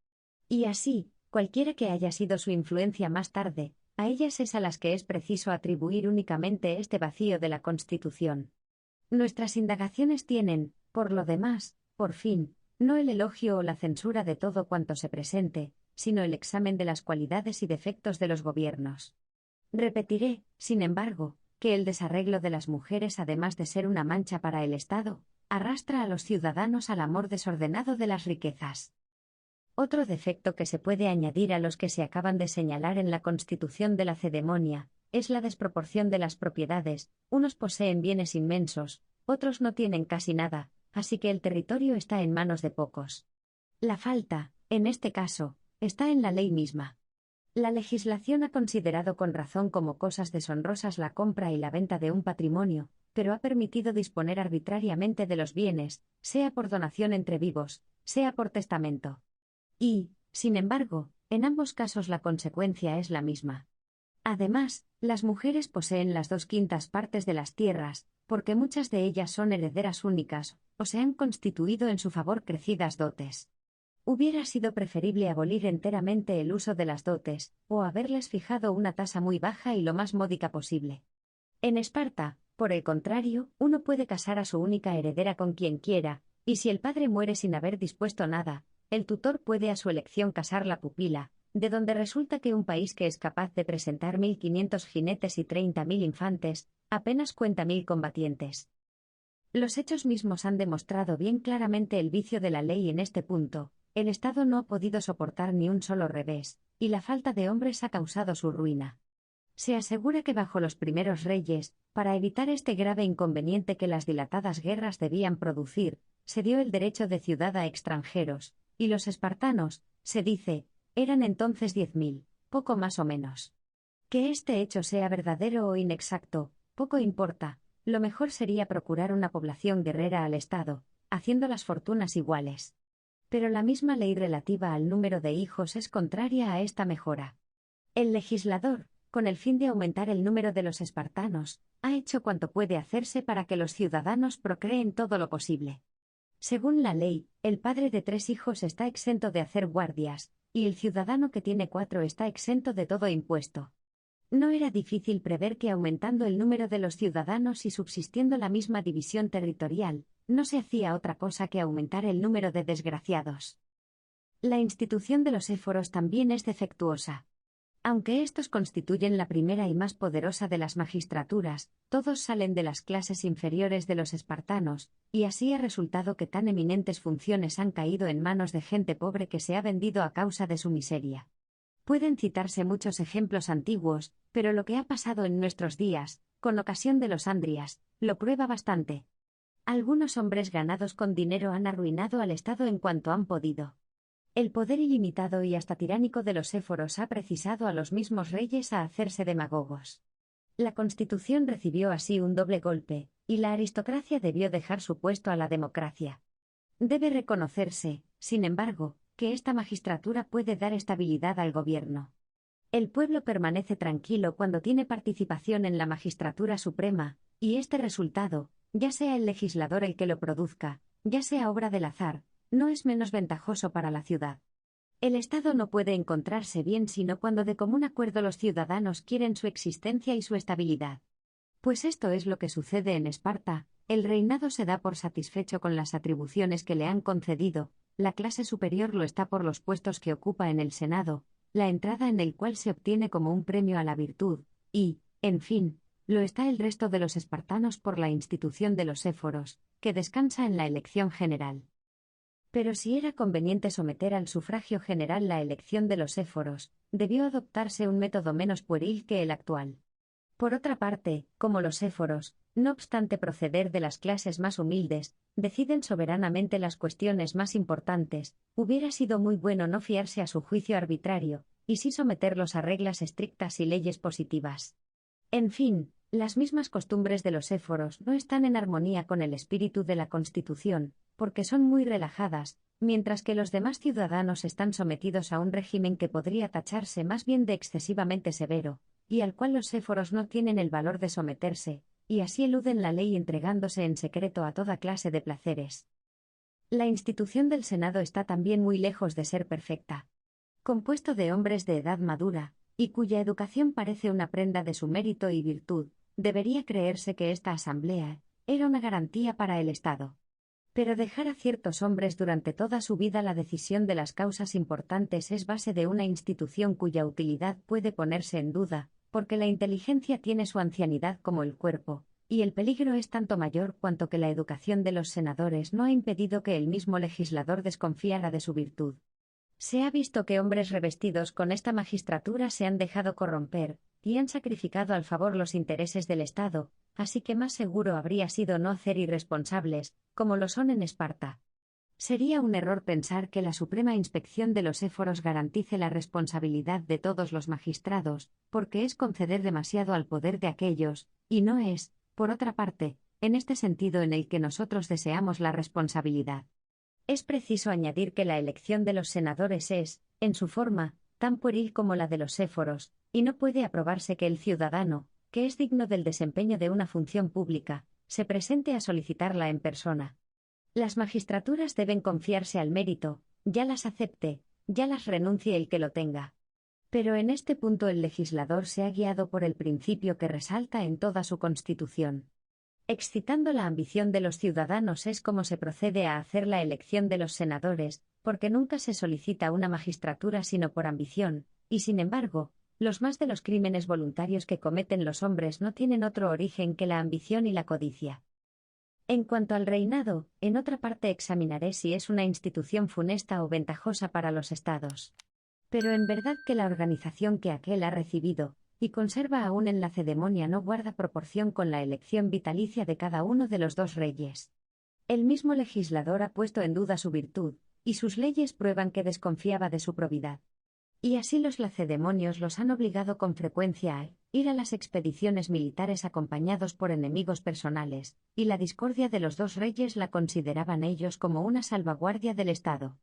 Y así, cualquiera que haya sido su influencia más tarde, a ellas es a las que es preciso atribuir únicamente este vacío de la Constitución. Nuestras indagaciones tienen, por lo demás, por fin, no el elogio o la censura de todo cuanto se presente, sino el examen de las cualidades y defectos de los gobiernos. Repetiré, sin embargo, que el desarreglo de las mujeres, además de ser una mancha para el Estado, arrastra a los ciudadanos al amor desordenado de las riquezas. Otro defecto que se puede añadir a los que se acaban de señalar en la Constitución de la Cedemonia, es la desproporción de las propiedades. Unos poseen bienes inmensos, otros no tienen casi nada, así que el territorio está en manos de pocos. La falta, en este caso, está en la ley misma. La legislación ha considerado con razón como cosas deshonrosas la compra y la venta de un patrimonio, pero ha permitido disponer arbitrariamente de los bienes, sea por donación entre vivos, sea por testamento. Y, sin embargo, en ambos casos la consecuencia es la misma. Además, las mujeres poseen las 2/5 partes de las tierras, porque muchas de ellas son herederas únicas, o se han constituido en su favor crecidas dotes. Hubiera sido preferible abolir enteramente el uso de las dotes, o haberles fijado una tasa muy baja y lo más módica posible. En Esparta, por el contrario, uno puede casar a su única heredera con quien quiera, y si el padre muere sin haber dispuesto nada, el tutor puede a su elección casar la pupila, de donde resulta que un país que es capaz de presentar 1.500 jinetes y 30.000 infantes, apenas cuenta 1.000 combatientes. Los hechos mismos han demostrado bien claramente el vicio de la ley en este punto. El Estado no ha podido soportar ni un solo revés, y la falta de hombres ha causado su ruina. Se asegura que bajo los primeros reyes, para evitar este grave inconveniente que las dilatadas guerras debían producir, se dio el derecho de ciudad a extranjeros, y los espartanos, se dice, eran entonces 10.000, poco más o menos. Que este hecho sea verdadero o inexacto, poco importa, lo mejor sería procurar una población guerrera al Estado, haciendo las fortunas iguales. Pero la misma ley relativa al número de hijos es contraria a esta mejora. El legislador, con el fin de aumentar el número de los espartanos, ha hecho cuanto puede hacerse para que los ciudadanos procreen todo lo posible. Según la ley, el padre de 3 hijos está exento de hacer guardias, y el ciudadano que tiene 4 está exento de todo impuesto. No era difícil prever que aumentando el número de los ciudadanos y subsistiendo la misma división territorial, no se hacía otra cosa que aumentar el número de desgraciados. La institución de los éforos también es defectuosa. Aunque estos constituyen la primera y más poderosa de las magistraturas, todos salen de las clases inferiores de los espartanos, y así ha resultado que tan eminentes funciones han caído en manos de gente pobre que se ha vendido a causa de su miseria. Pueden citarse muchos ejemplos antiguos, pero lo que ha pasado en nuestros días, con ocasión de los Andrias, lo prueba bastante. Algunos hombres ganados con dinero han arruinado al Estado en cuanto han podido. El poder ilimitado y hasta tiránico de los éforos ha precisado a los mismos reyes a hacerse demagogos. La Constitución recibió así un doble golpe, y la aristocracia debió dejar su puesto a la democracia. Debe reconocerse, sin embargo, que esta magistratura puede dar estabilidad al gobierno. El pueblo permanece tranquilo cuando tiene participación en la magistratura suprema, y este resultado, ya sea el legislador el que lo produzca, ya sea obra del azar, no es menos ventajoso para la ciudad. El Estado no puede encontrarse bien sino cuando de común acuerdo los ciudadanos quieren su existencia y su estabilidad. Pues esto es lo que sucede en Esparta, el reinado se da por satisfecho con las atribuciones que le han concedido, la clase superior lo está por los puestos que ocupa en el Senado, la entrada en el cual se obtiene como un premio a la virtud, y, en fin, lo está el resto de los espartanos por la institución de los éforos, que descansa en la elección general. Pero si era conveniente someter al sufragio general la elección de los éforos, debió adoptarse un método menos pueril que el actual. Por otra parte, como los éforos, no obstante proceder de las clases más humildes, deciden soberanamente las cuestiones más importantes, hubiera sido muy bueno no fiarse a su juicio arbitrario, y sí someterlos a reglas estrictas y leyes positivas. En fin, las mismas costumbres de los éforos no están en armonía con el espíritu de la Constitución, porque son muy relajadas, mientras que los demás ciudadanos están sometidos a un régimen que podría tacharse más bien de excesivamente severo, y al cual los éforos no tienen el valor de someterse, y así eluden la ley entregándose en secreto a toda clase de placeres. La institución del Senado está también muy lejos de ser perfecta. Compuesto de hombres de edad madura, y cuya educación parece una prenda de su mérito y virtud, debería creerse que esta asamblea era una garantía para el Estado. Pero dejar a ciertos hombres durante toda su vida la decisión de las causas importantes es base de una institución cuya utilidad puede ponerse en duda, porque la inteligencia tiene su ancianidad como el cuerpo, y el peligro es tanto mayor cuanto que la educación de los senadores no ha impedido que el mismo legislador desconfiara de su virtud. Se ha visto que hombres revestidos con esta magistratura se han dejado corromper, y han sacrificado al favor los intereses del Estado, así que más seguro habría sido no hacer irresponsables, como lo son en Esparta. Sería un error pensar que la suprema inspección de los éforos garantice la responsabilidad de todos los magistrados, porque es conceder demasiado al poder de aquellos, y no es, por otra parte, en este sentido en el que nosotros deseamos la responsabilidad. Es preciso añadir que la elección de los senadores es, en su forma, tan pueril como la de los éforos, y no puede aprobarse que el ciudadano, que es digno del desempeño de una función pública, se presente a solicitarla en persona. Las magistraturas deben confiarse al mérito, ya las acepte, ya las renuncie el que lo tenga. Pero en este punto el legislador se ha guiado por el principio que resalta en toda su Constitución. Excitando la ambición de los ciudadanos es como se procede a hacer la elección de los senadores, porque nunca se solicita una magistratura sino por ambición, y sin embargo, los más de los crímenes voluntarios que cometen los hombres no tienen otro origen que la ambición y la codicia. En cuanto al reinado, en otra parte examinaré si es una institución funesta o ventajosa para los estados. Pero en verdad que la organización que aquel ha recibido, y conserva aún en Lacedemonia no guarda proporción con la elección vitalicia de cada uno de los dos reyes. El mismo legislador ha puesto en duda su virtud, y sus leyes prueban que desconfiaba de su probidad. Y así los lacedemonios los han obligado con frecuencia a ir a las expediciones militares acompañados por enemigos personales, y la discordia de los dos reyes la consideraban ellos como una salvaguardia del Estado.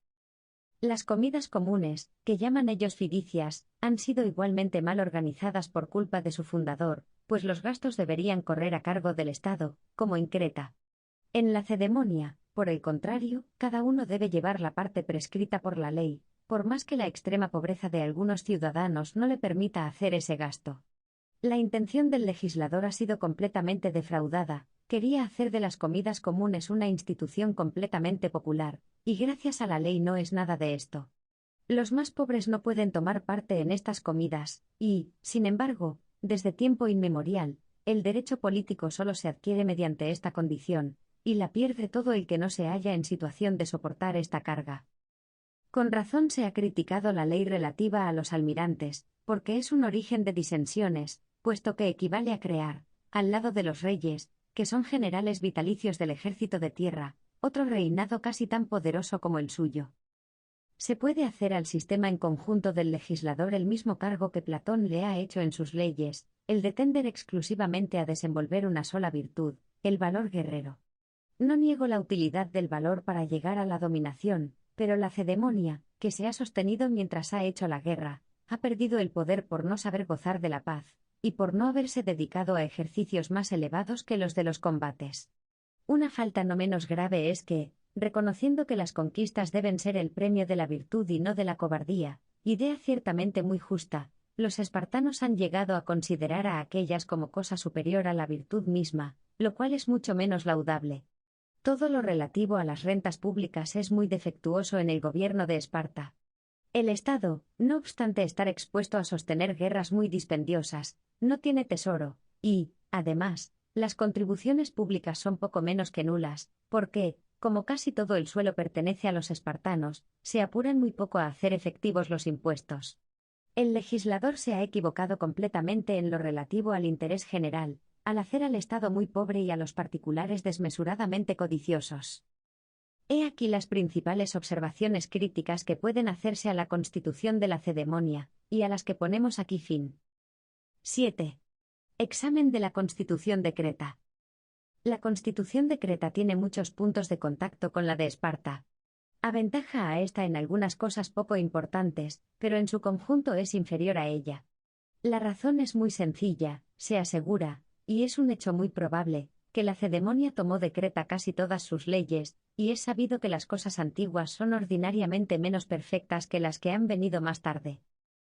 Las comidas comunes, que llaman ellos fidicias, han sido igualmente mal organizadas por culpa de su fundador, pues los gastos deberían correr a cargo del Estado, como en Creta. En Lacedemonia, por el contrario, cada uno debe llevar la parte prescrita por la ley, por más que la extrema pobreza de algunos ciudadanos no le permita hacer ese gasto. La intención del legislador ha sido completamente defraudada, quería hacer de las comidas comunes una institución completamente popular, y gracias a la ley no es nada de esto. Los más pobres no pueden tomar parte en estas comidas, y, sin embargo, desde tiempo inmemorial, el derecho político solo se adquiere mediante esta condición, y la pierde todo el que no se halla en situación de soportar esta carga. Con razón se ha criticado la ley relativa a los almirantes, porque es un origen de disensiones, puesto que equivale a crear, al lado de los reyes, que son generales vitalicios del ejército de tierra, otro reinado casi tan poderoso como el suyo. Se puede hacer al sistema en conjunto del legislador el mismo cargo que Platón le ha hecho en sus leyes, el de tender exclusivamente a desenvolver una sola virtud, el valor guerrero. No niego la utilidad del valor para llegar a la dominación, pero la Lacedemonia, que se ha sostenido mientras ha hecho la guerra, ha perdido el poder por no saber gozar de la paz, y por no haberse dedicado a ejercicios más elevados que los de los combates. Una falta no menos grave es que, reconociendo que las conquistas deben ser el premio de la virtud y no de la cobardía, idea ciertamente muy justa, los espartanos han llegado a considerar a aquellas como cosa superior a la virtud misma, lo cual es mucho menos laudable. Todo lo relativo a las rentas públicas es muy defectuoso en el gobierno de Esparta. El Estado, no obstante estar expuesto a sostener guerras muy dispendiosas, no tiene tesoro, y, además, las contribuciones públicas son poco menos que nulas, porque, como casi todo el suelo pertenece a los espartanos, se apuran muy poco a hacer efectivos los impuestos. El legislador se ha equivocado completamente en lo relativo al interés general, al hacer al Estado muy pobre y a los particulares desmesuradamente codiciosos. He aquí las principales observaciones críticas que pueden hacerse a la Constitución de Lacedemonia, y a las que ponemos aquí fin. 7. Examen de la Constitución de Creta. La Constitución de Creta tiene muchos puntos de contacto con la de Esparta. Aventaja a esta en algunas cosas poco importantes, pero en su conjunto es inferior a ella. La razón es muy sencilla, se asegura, y es un hecho muy probable, que la Lacedemonia tomó de Creta casi todas sus leyes, y es sabido que las cosas antiguas son ordinariamente menos perfectas que las que han venido más tarde.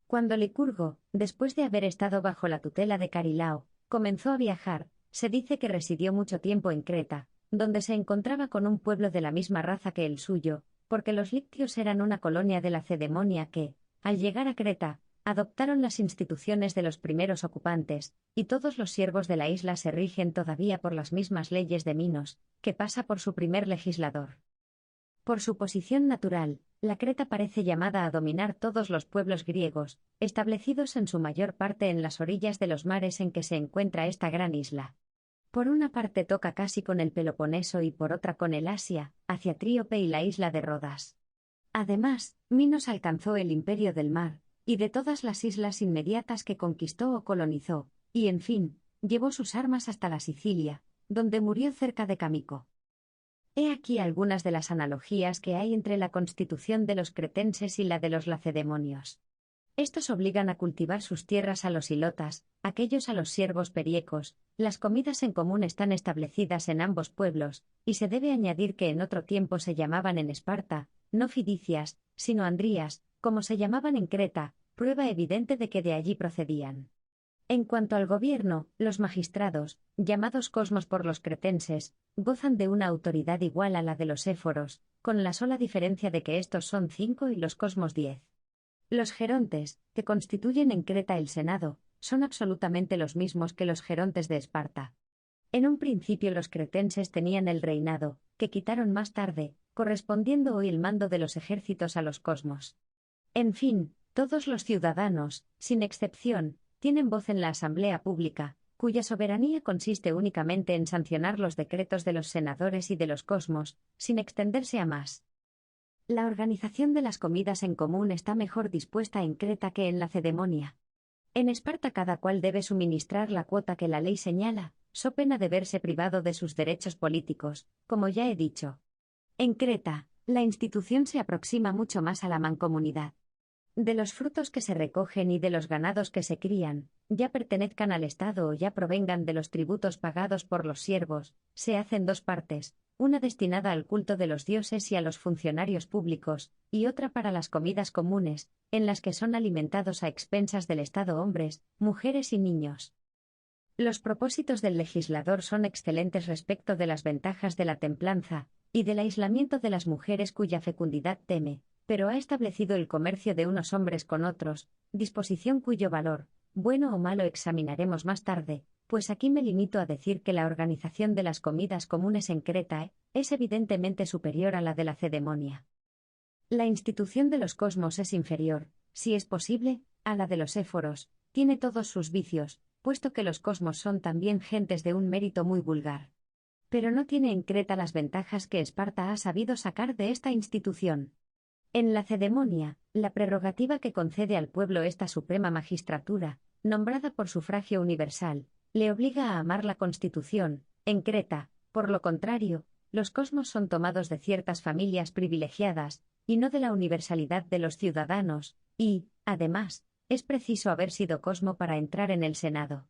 Cuando Licurgo, después de haber estado bajo la tutela de Carilao, comenzó a viajar, se dice que residió mucho tiempo en Creta, donde se encontraba con un pueblo de la misma raza que el suyo, porque los lictios eran una colonia de la Lacedemonia que, al llegar a Creta, adoptaron las instituciones de los primeros ocupantes, y todos los siervos de la isla se rigen todavía por las mismas leyes de Minos, que pasa por su primer legislador. Por su posición natural, la Creta parece llamada a dominar todos los pueblos griegos, establecidos en su mayor parte en las orillas de los mares en que se encuentra esta gran isla. Por una parte toca casi con el Peloponeso y por otra con el Asia, hacia Tríope y la isla de Rodas. Además, Minos alcanzó el imperio del mar, y de todas las islas inmediatas que conquistó o colonizó, y en fin, llevó sus armas hasta la Sicilia, donde murió cerca de Camico. He aquí algunas de las analogías que hay entre la constitución de los cretenses y la de los lacedemonios. Estos obligan a cultivar sus tierras a los ilotas, aquellos a los siervos periecos, las comidas en común están establecidas en ambos pueblos, y se debe añadir que en otro tiempo se llamaban en Esparta, no fidicias, sino andrías, como se llamaban en Creta, prueba evidente de que de allí procedían. En cuanto al gobierno, los magistrados, llamados cosmos por los cretenses, gozan de una autoridad igual a la de los éforos, con la sola diferencia de que estos son 5 y los cosmos 10. Los gerontes, que constituyen en Creta el Senado, son absolutamente los mismos que los gerontes de Esparta. En un principio los cretenses tenían el reinado, que quitaron más tarde, correspondiendo hoy el mando de los ejércitos a los cosmos. En fin, todos los ciudadanos, sin excepción, tienen voz en la asamblea pública, cuya soberanía consiste únicamente en sancionar los decretos de los senadores y de los cosmos, sin extenderse a más. La organización de las comidas en común está mejor dispuesta en Creta que en Lacedemonia. En Esparta cada cual debe suministrar la cuota que la ley señala, so pena de verse privado de sus derechos políticos, como ya he dicho. En Creta, la institución se aproxima mucho más a la mancomunidad. De los frutos que se recogen y de los ganados que se crían, ya pertenezcan al Estado o ya provengan de los tributos pagados por los siervos, se hacen dos partes, una destinada al culto de los dioses y a los funcionarios públicos, y otra para las comidas comunes, en las que son alimentados a expensas del Estado hombres, mujeres y niños. Los propósitos del legislador son excelentes respecto de las ventajas de la templanza, y del aislamiento de las mujeres cuya fecundidad teme, pero ha establecido el comercio de unos hombres con otros, disposición cuyo valor, bueno o malo examinaremos más tarde, pues aquí me limito a decir que la organización de las comidas comunes en Creta es evidentemente superior a la de Lacedemonia. La institución de los cosmos es inferior, si es posible, a la de los éforos, tiene todos sus vicios, puesto que los cosmos son también gentes de un mérito muy vulgar. Pero no tiene en Creta las ventajas que Esparta ha sabido sacar de esta institución. En Lacedemonia, la prerrogativa que concede al pueblo esta suprema magistratura, nombrada por sufragio universal, le obliga a amar la Constitución. En Creta, por lo contrario, los cosmos son tomados de ciertas familias privilegiadas, y no de la universalidad de los ciudadanos, y, además, es preciso haber sido cosmo para entrar en el Senado.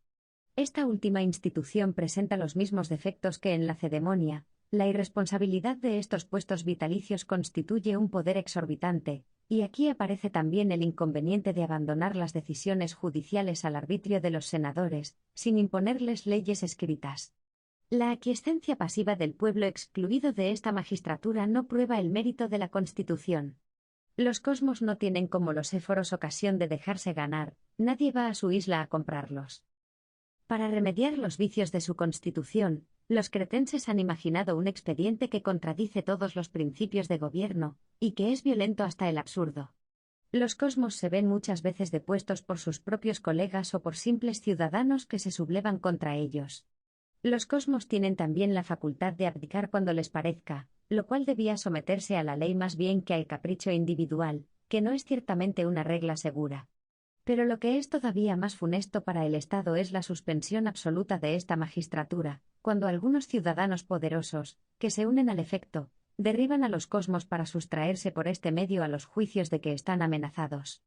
Esta última institución presenta los mismos defectos que en Lacedemonia. La irresponsabilidad de estos puestos vitalicios constituye un poder exorbitante, y aquí aparece también el inconveniente de abandonar las decisiones judiciales al arbitrio de los senadores, sin imponerles leyes escritas. La aquiescencia pasiva del pueblo excluido de esta magistratura no prueba el mérito de la Constitución. Los cosmos no tienen como los éforos ocasión de dejarse ganar, nadie va a su isla a comprarlos. Para remediar los vicios de su Constitución, los cretenses han imaginado un expediente que contradice todos los principios de gobierno, y que es violento hasta el absurdo. Los cosmos se ven muchas veces depuestos por sus propios colegas o por simples ciudadanos que se sublevan contra ellos. Los cosmos tienen también la facultad de abdicar cuando les parezca, lo cual debía someterse a la ley más bien que al capricho individual, que no es ciertamente una regla segura. Pero lo que es todavía más funesto para el Estado es la suspensión absoluta de esta magistratura, cuando algunos ciudadanos poderosos, que se unen al efecto, derriban a los cosmos para sustraerse por este medio a los juicios de que están amenazados.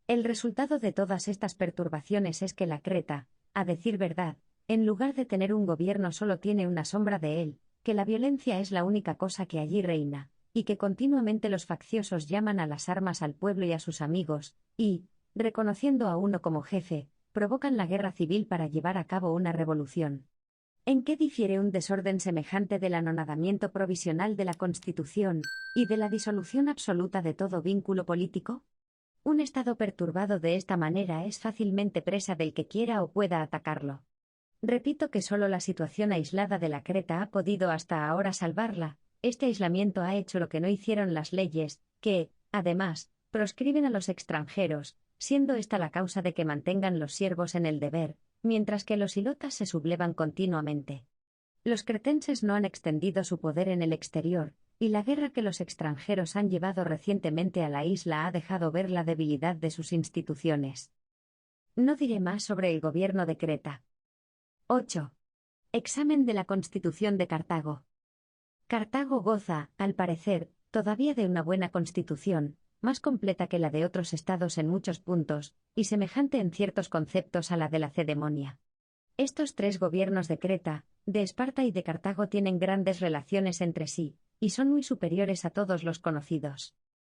El resultado de todas estas perturbaciones es que la Creta, a decir verdad, en lugar de tener un gobierno solo tiene una sombra de él, que la violencia es la única cosa que allí reina, y que continuamente los facciosos llaman a las armas al pueblo y a sus amigos, y, reconociendo a uno como jefe, provocan la guerra civil para llevar a cabo una revolución. ¿En qué difiere un desorden semejante del anonadamiento provisional de la Constitución y de la disolución absoluta de todo vínculo político? Un Estado perturbado de esta manera es fácilmente presa del que quiera o pueda atacarlo. Repito que solo la situación aislada de la Creta ha podido hasta ahora salvarla. Este aislamiento ha hecho lo que no hicieron las leyes, que, además, proscriben a los extranjeros, siendo esta la causa de que mantengan los siervos en el deber, mientras que los ilotas se sublevan continuamente. Los cretenses no han extendido su poder en el exterior, y la guerra que los extranjeros han llevado recientemente a la isla ha dejado ver la debilidad de sus instituciones. No diré más sobre el gobierno de Creta. 8. Examen de la Constitución de Cartago. Cartago goza, al parecer, todavía de una buena constitución, más completa que la de otros estados en muchos puntos, y semejante en ciertos conceptos a la de Lacedemonia. Estos tres gobiernos de Creta, de Esparta y de Cartago tienen grandes relaciones entre sí, y son muy superiores a todos los conocidos.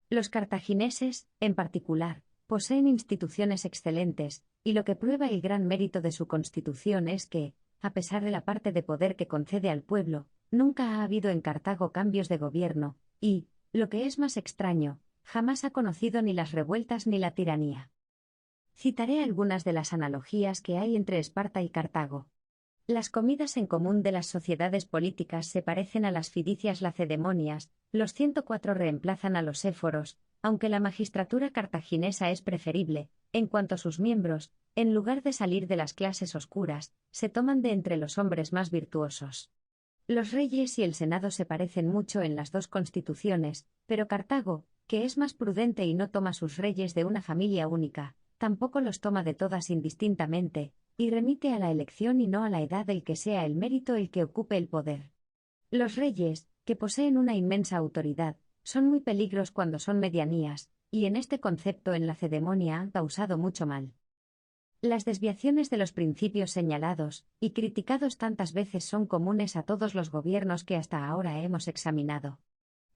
Los cartagineses, en particular, poseen instituciones excelentes, y lo que prueba el gran mérito de su constitución es que, a pesar de la parte de poder que concede al pueblo, nunca ha habido en Cartago cambios de gobierno, y, lo que es más extraño, jamás ha conocido ni las revueltas ni la tiranía. Citaré algunas de las analogías que hay entre Esparta y Cartago. Las comidas en común de las sociedades políticas se parecen a las fidicias lacedemonias, los 104 reemplazan a los éforos, aunque la magistratura cartaginesa es preferible, en cuanto a sus miembros, en lugar de salir de las clases oscuras, se toman de entre los hombres más virtuosos. Los reyes y el Senado se parecen mucho en las dos constituciones, pero Cartago, que es más prudente y no toma sus reyes de una familia única, tampoco los toma de todas indistintamente, y remite a la elección y no a la edad del que sea el mérito el que ocupe el poder. Los reyes, que poseen una inmensa autoridad, son muy peligros cuando son medianías, y en este concepto en la Cedemonia han causado mucho mal. Las desviaciones de los principios señalados y criticados tantas veces son comunes a todos los gobiernos que hasta ahora hemos examinado.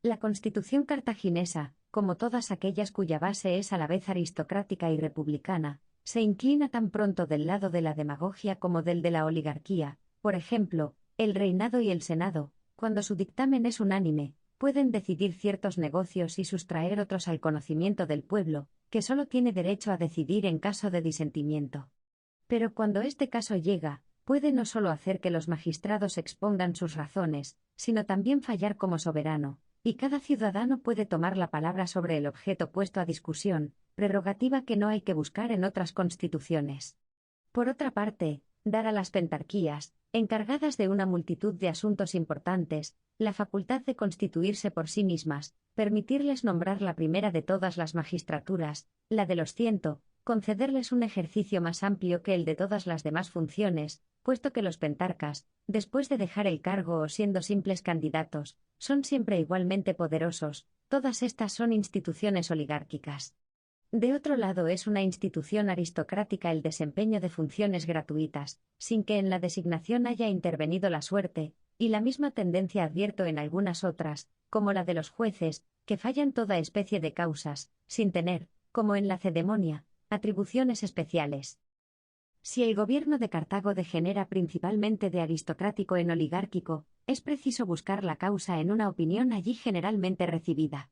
La Constitución cartaginesa, como todas aquellas cuya base es a la vez aristocrática y republicana, se inclina tan pronto del lado de la demagogia como del de la oligarquía. Por ejemplo, el reinado y el senado, cuando su dictamen es unánime, pueden decidir ciertos negocios y sustraer otros al conocimiento del pueblo, que solo tiene derecho a decidir en caso de disentimiento. Pero cuando este caso llega, puede no solo hacer que los magistrados expongan sus razones, sino también fallar como soberano, y cada ciudadano puede tomar la palabra sobre el objeto puesto a discusión, prerrogativa que no hay que buscar en otras constituciones. Por otra parte, dar a las pentarquías, encargadas de una multitud de asuntos importantes, la facultad de constituirse por sí mismas, permitirles nombrar la primera de todas las magistraturas, la de los 100, concederles un ejercicio más amplio que el de todas las demás funciones, puesto que los pentarcas, después de dejar el cargo o siendo simples candidatos, son siempre igualmente poderosos. Todas estas son instituciones oligárquicas. De otro lado, es una institución aristocrática el desempeño de funciones gratuitas, sin que en la designación haya intervenido la suerte, y la misma tendencia advierto en algunas otras, como la de los jueces, que fallan toda especie de causas, sin tener, como en la Cedemonia, atribuciones especiales. Si el gobierno de Cartago degenera principalmente de aristocrático en oligárquico, es preciso buscar la causa en una opinión allí generalmente recibida.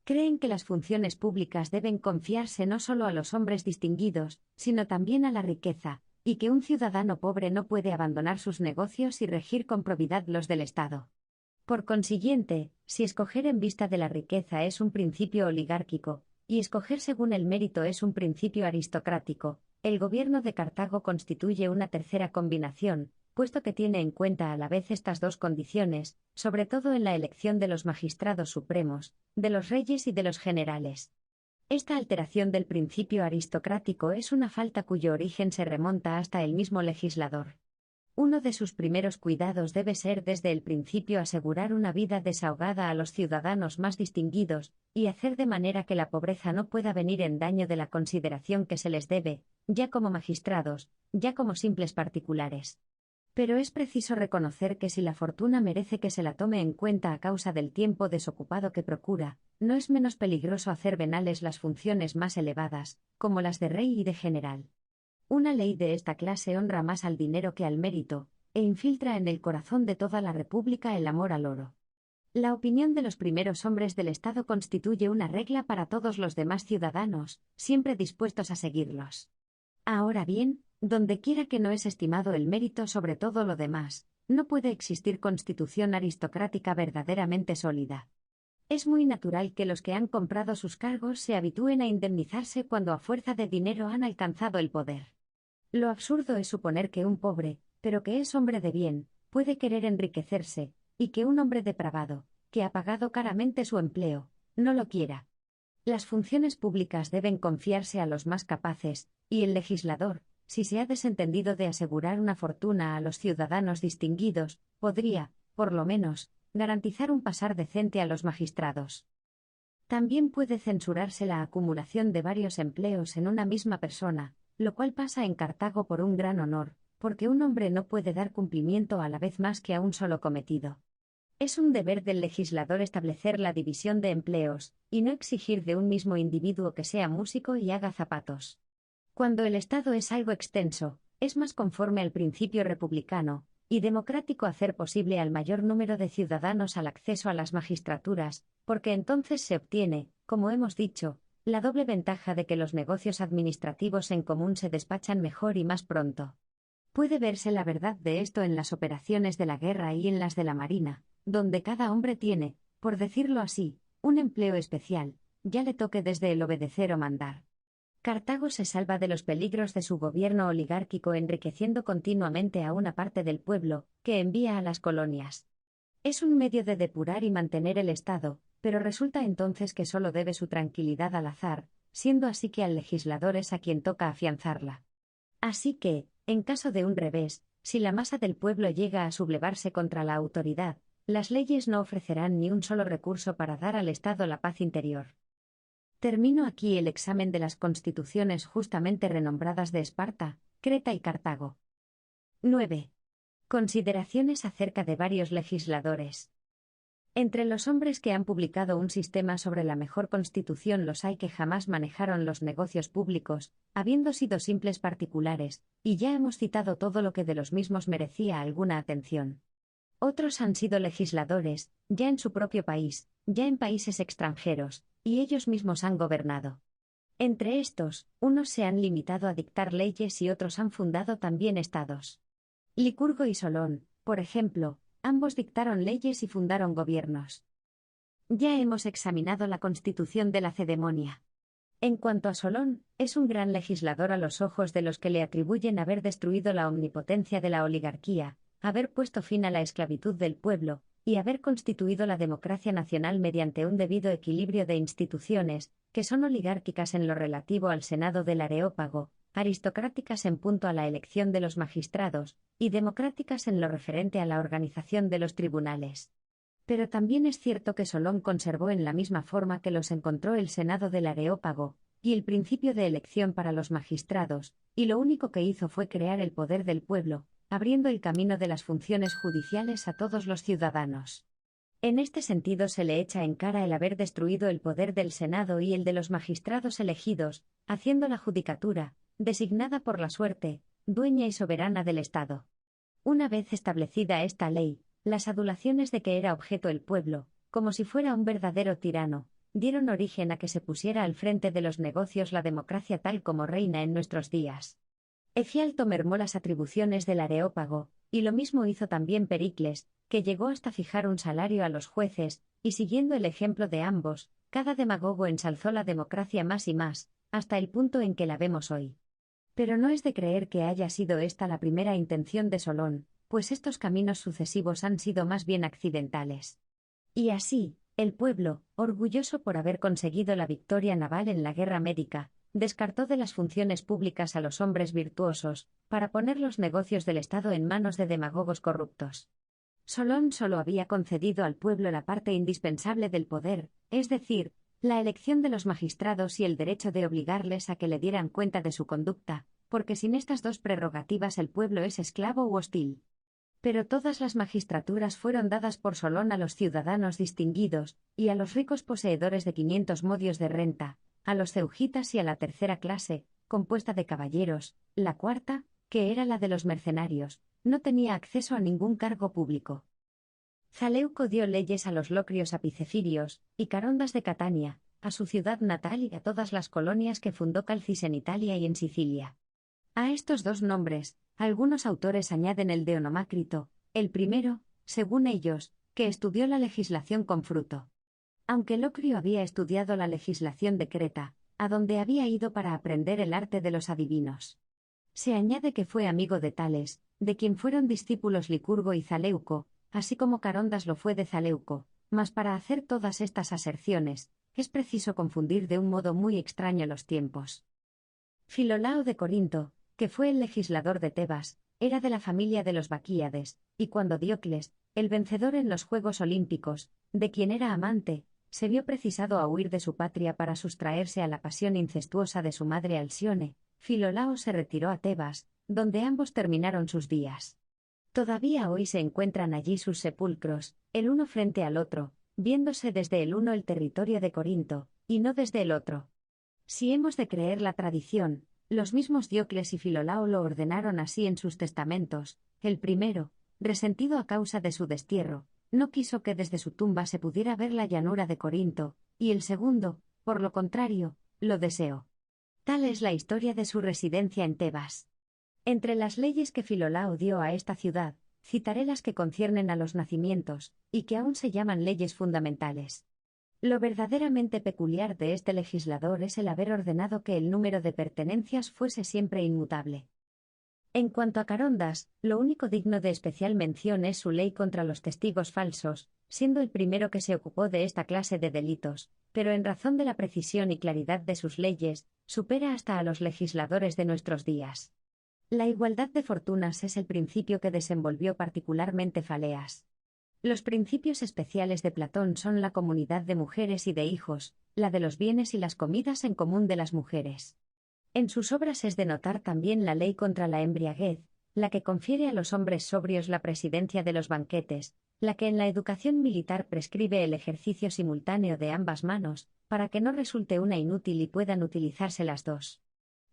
Creen que las funciones públicas deben confiarse no solo a los hombres distinguidos, sino también a la riqueza, y que un ciudadano pobre no puede abandonar sus negocios y regir con probidad los del Estado. Por consiguiente, si escoger en vista de la riqueza es un principio oligárquico, y escoger según el mérito es un principio aristocrático, el gobierno de Cartago constituye una tercera combinación, puesto que tiene en cuenta a la vez estas dos condiciones, sobre todo en la elección de los magistrados supremos, de los reyes y de los generales. Esta alteración del principio aristocrático es una falta cuyo origen se remonta hasta el mismo legislador. Uno de sus primeros cuidados debe ser desde el principio asegurar una vida desahogada a los ciudadanos más distinguidos, y hacer de manera que la pobreza no pueda venir en daño de la consideración que se les debe, ya como magistrados, ya como simples particulares. Pero es preciso reconocer que si la fortuna merece que se la tome en cuenta a causa del tiempo desocupado que procura, no es menos peligroso hacer venales las funciones más elevadas, como las de rey y de general. Una ley de esta clase honra más al dinero que al mérito, e infiltra en el corazón de toda la República el amor al oro. La opinión de los primeros hombres del Estado constituye una regla para todos los demás ciudadanos, siempre dispuestos a seguirlos. Ahora bien, dondequiera que no es estimado el mérito sobre todo lo demás, no puede existir constitución aristocrática verdaderamente sólida. Es muy natural que los que han comprado sus cargos se habitúen a indemnizarse cuando a fuerza de dinero han alcanzado el poder. Lo absurdo es suponer que un pobre, pero que es hombre de bien, puede querer enriquecerse, y que un hombre depravado, que ha pagado caramente su empleo, no lo quiera. Las funciones públicas deben confiarse a los más capaces, y el legislador, si se ha desentendido de asegurar una fortuna a los ciudadanos distinguidos, podría, por lo menos, garantizar un pasar decente a los magistrados. También puede censurarse la acumulación de varios empleos en una misma persona, lo cual pasa en Cartago por un gran honor, porque un hombre no puede dar cumplimiento a la vez más que a un solo cometido. Es un deber del legislador establecer la división de empleos, y no exigir de un mismo individuo que sea músico y haga zapatos. Cuando el Estado es algo extenso, es más conforme al principio republicano y democrático hacer posible al mayor número de ciudadanos al acceso a las magistraturas, porque entonces se obtiene, como hemos dicho, la doble ventaja de que los negocios administrativos en común se despachan mejor y más pronto. Puede verse la verdad de esto en las operaciones de la guerra y en las de la marina, donde cada hombre tiene, por decirlo así, un empleo especial, ya le toque desde el obedecer o mandar. Cartago se salva de los peligros de su gobierno oligárquico enriqueciendo continuamente a una parte del pueblo, que envía a las colonias. Es un medio de depurar y mantener el Estado, pero resulta entonces que solo debe su tranquilidad al azar, siendo así que al legislador es a quien toca afianzarla. Así que, en caso de un revés, si la masa del pueblo llega a sublevarse contra la autoridad, las leyes no ofrecerán ni un solo recurso para dar al Estado la paz interior. Termino aquí el examen de las constituciones justamente renombradas de Esparta, Creta y Cartago. 9. Consideraciones acerca de varios legisladores. Entre los hombres que han publicado un sistema sobre la mejor constitución los hay que jamás manejaron los negocios públicos, habiendo sido simples particulares, y ya hemos citado todo lo que de los mismos merecía alguna atención. Otros han sido legisladores, ya en su propio país, ya en países extranjeros, y ellos mismos han gobernado. Entre estos, unos se han limitado a dictar leyes y otros han fundado también estados. Licurgo y Solón, por ejemplo, ambos dictaron leyes y fundaron gobiernos. Ya hemos examinado la constitución de Lacedemonia. En cuanto a Solón, es un gran legislador a los ojos de los que le atribuyen haber destruido la omnipotencia de la oligarquía, haber puesto fin a la esclavitud del pueblo, y haber constituido la democracia nacional mediante un debido equilibrio de instituciones, que son oligárquicas en lo relativo al Senado del Areópago, aristocráticas en punto a la elección de los magistrados, y democráticas en lo referente a la organización de los tribunales. Pero también es cierto que Solón conservó en la misma forma que los encontró el Senado del Areópago, y el principio de elección para los magistrados, y lo único que hizo fue crear el poder del pueblo, abriendo el camino de las funciones judiciales a todos los ciudadanos. En este sentido se le echa en cara el haber destruido el poder del Senado y el de los magistrados elegidos, haciendo la judicatura, designada por la suerte, dueña y soberana del Estado. Una vez establecida esta ley, las adulaciones de que era objeto el pueblo, como si fuera un verdadero tirano, dieron origen a que se pusiera al frente de los negocios la democracia tal como reina en nuestros días. Efialto mermó las atribuciones del Areópago, y lo mismo hizo también Pericles, que llegó hasta fijar un salario a los jueces, y siguiendo el ejemplo de ambos, cada demagogo ensalzó la democracia más y más, hasta el punto en que la vemos hoy. Pero no es de creer que haya sido esta la primera intención de Solón, pues estos caminos sucesivos han sido más bien accidentales. Y así, el pueblo, orgulloso por haber conseguido la victoria naval en la guerra médica, descartó de las funciones públicas a los hombres virtuosos, para poner los negocios del Estado en manos de demagogos corruptos. Solón solo había concedido al pueblo la parte indispensable del poder, es decir, la elección de los magistrados y el derecho de obligarles a que le dieran cuenta de su conducta, porque sin estas dos prerrogativas el pueblo es esclavo u hostil. Pero todas las magistraturas fueron dadas por Solón a los ciudadanos distinguidos, y a los ricos poseedores de 500 modios de renta, a los ceugitas y a la tercera clase, compuesta de caballeros. La cuarta, que era la de los mercenarios, no tenía acceso a ningún cargo público. Zaleuco dio leyes a los locrios apicefirios, y Carondas de Catania, a su ciudad natal y a todas las colonias que fundó Calcis en Italia y en Sicilia. A estos dos nombres, algunos autores añaden el de Onomácrito, el primero, según ellos, que estudió la legislación con fruto. Aunque Locrio había estudiado la legislación de Creta, a donde había ido para aprender el arte de los adivinos. Se añade que fue amigo de Tales, de quien fueron discípulos Licurgo y Zaleuco, así como Carondas lo fue de Zaleuco, mas para hacer todas estas aserciones, es preciso confundir de un modo muy extraño los tiempos. Filolao de Corinto, que fue el legislador de Tebas, era de la familia de los Baquíades, y cuando Diocles, el vencedor en los Juegos Olímpicos, de quien era amante, se vio precisado a huir de su patria para sustraerse a la pasión incestuosa de su madre Alcione, Filolao se retiró a Tebas, donde ambos terminaron sus días. Todavía hoy se encuentran allí sus sepulcros, el uno frente al otro, viéndose desde el uno el territorio de Corinto, y no desde el otro. Si hemos de creer la tradición, los mismos Diocles y Filolao lo ordenaron así en sus testamentos. El primero, resentido a causa de su destierro, no quiso que desde su tumba se pudiera ver la llanura de Corinto, y el segundo, por lo contrario, lo deseó. Tal es la historia de su residencia en Tebas. Entre las leyes que Filolao dio a esta ciudad, citaré las que conciernen a los nacimientos, y que aún se llaman leyes fundamentales. Lo verdaderamente peculiar de este legislador es el haber ordenado que el número de pertenencias fuese siempre inmutable. En cuanto a Carondas, lo único digno de especial mención es su ley contra los testigos falsos, siendo el primero que se ocupó de esta clase de delitos, pero en razón de la precisión y claridad de sus leyes, supera hasta a los legisladores de nuestros días. La igualdad de fortunas es el principio que desenvolvió particularmente Faleas. Los principios especiales de Platón son la comunidad de mujeres y de hijos, la de los bienes y las comidas en común de las mujeres. En sus obras es de notar también la ley contra la embriaguez, la que confiere a los hombres sobrios la presidencia de los banquetes, la que en la educación militar prescribe el ejercicio simultáneo de ambas manos, para que no resulte una inútil y puedan utilizarse las dos.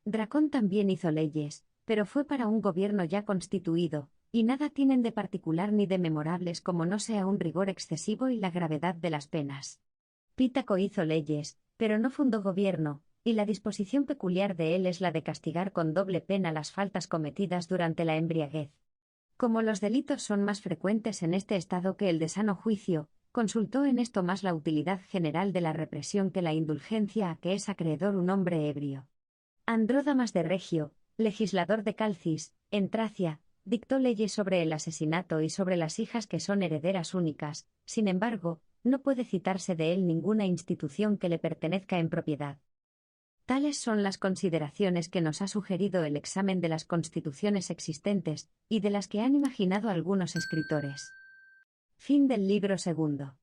Dracón también hizo leyes, pero fue para un gobierno ya constituido, y nada tienen de particular ni de memorables como no sea un rigor excesivo y la gravedad de las penas. Pítaco hizo leyes, pero no fundó gobierno, y la disposición peculiar de él es la de castigar con doble pena las faltas cometidas durante la embriaguez. Como los delitos son más frecuentes en este estado que el de sano juicio, consultó en esto más la utilidad general de la represión que la indulgencia a que es acreedor un hombre ebrio. Andródamas de Regio, legislador de Calcis, en Tracia, dictó leyes sobre el asesinato y sobre las hijas que son herederas únicas, sin embargo, no puede citarse de él ninguna institución que le pertenezca en propiedad. Tales son las consideraciones que nos ha sugerido el examen de las constituciones existentes, y de las que han imaginado algunos escritores. Fin del libro segundo.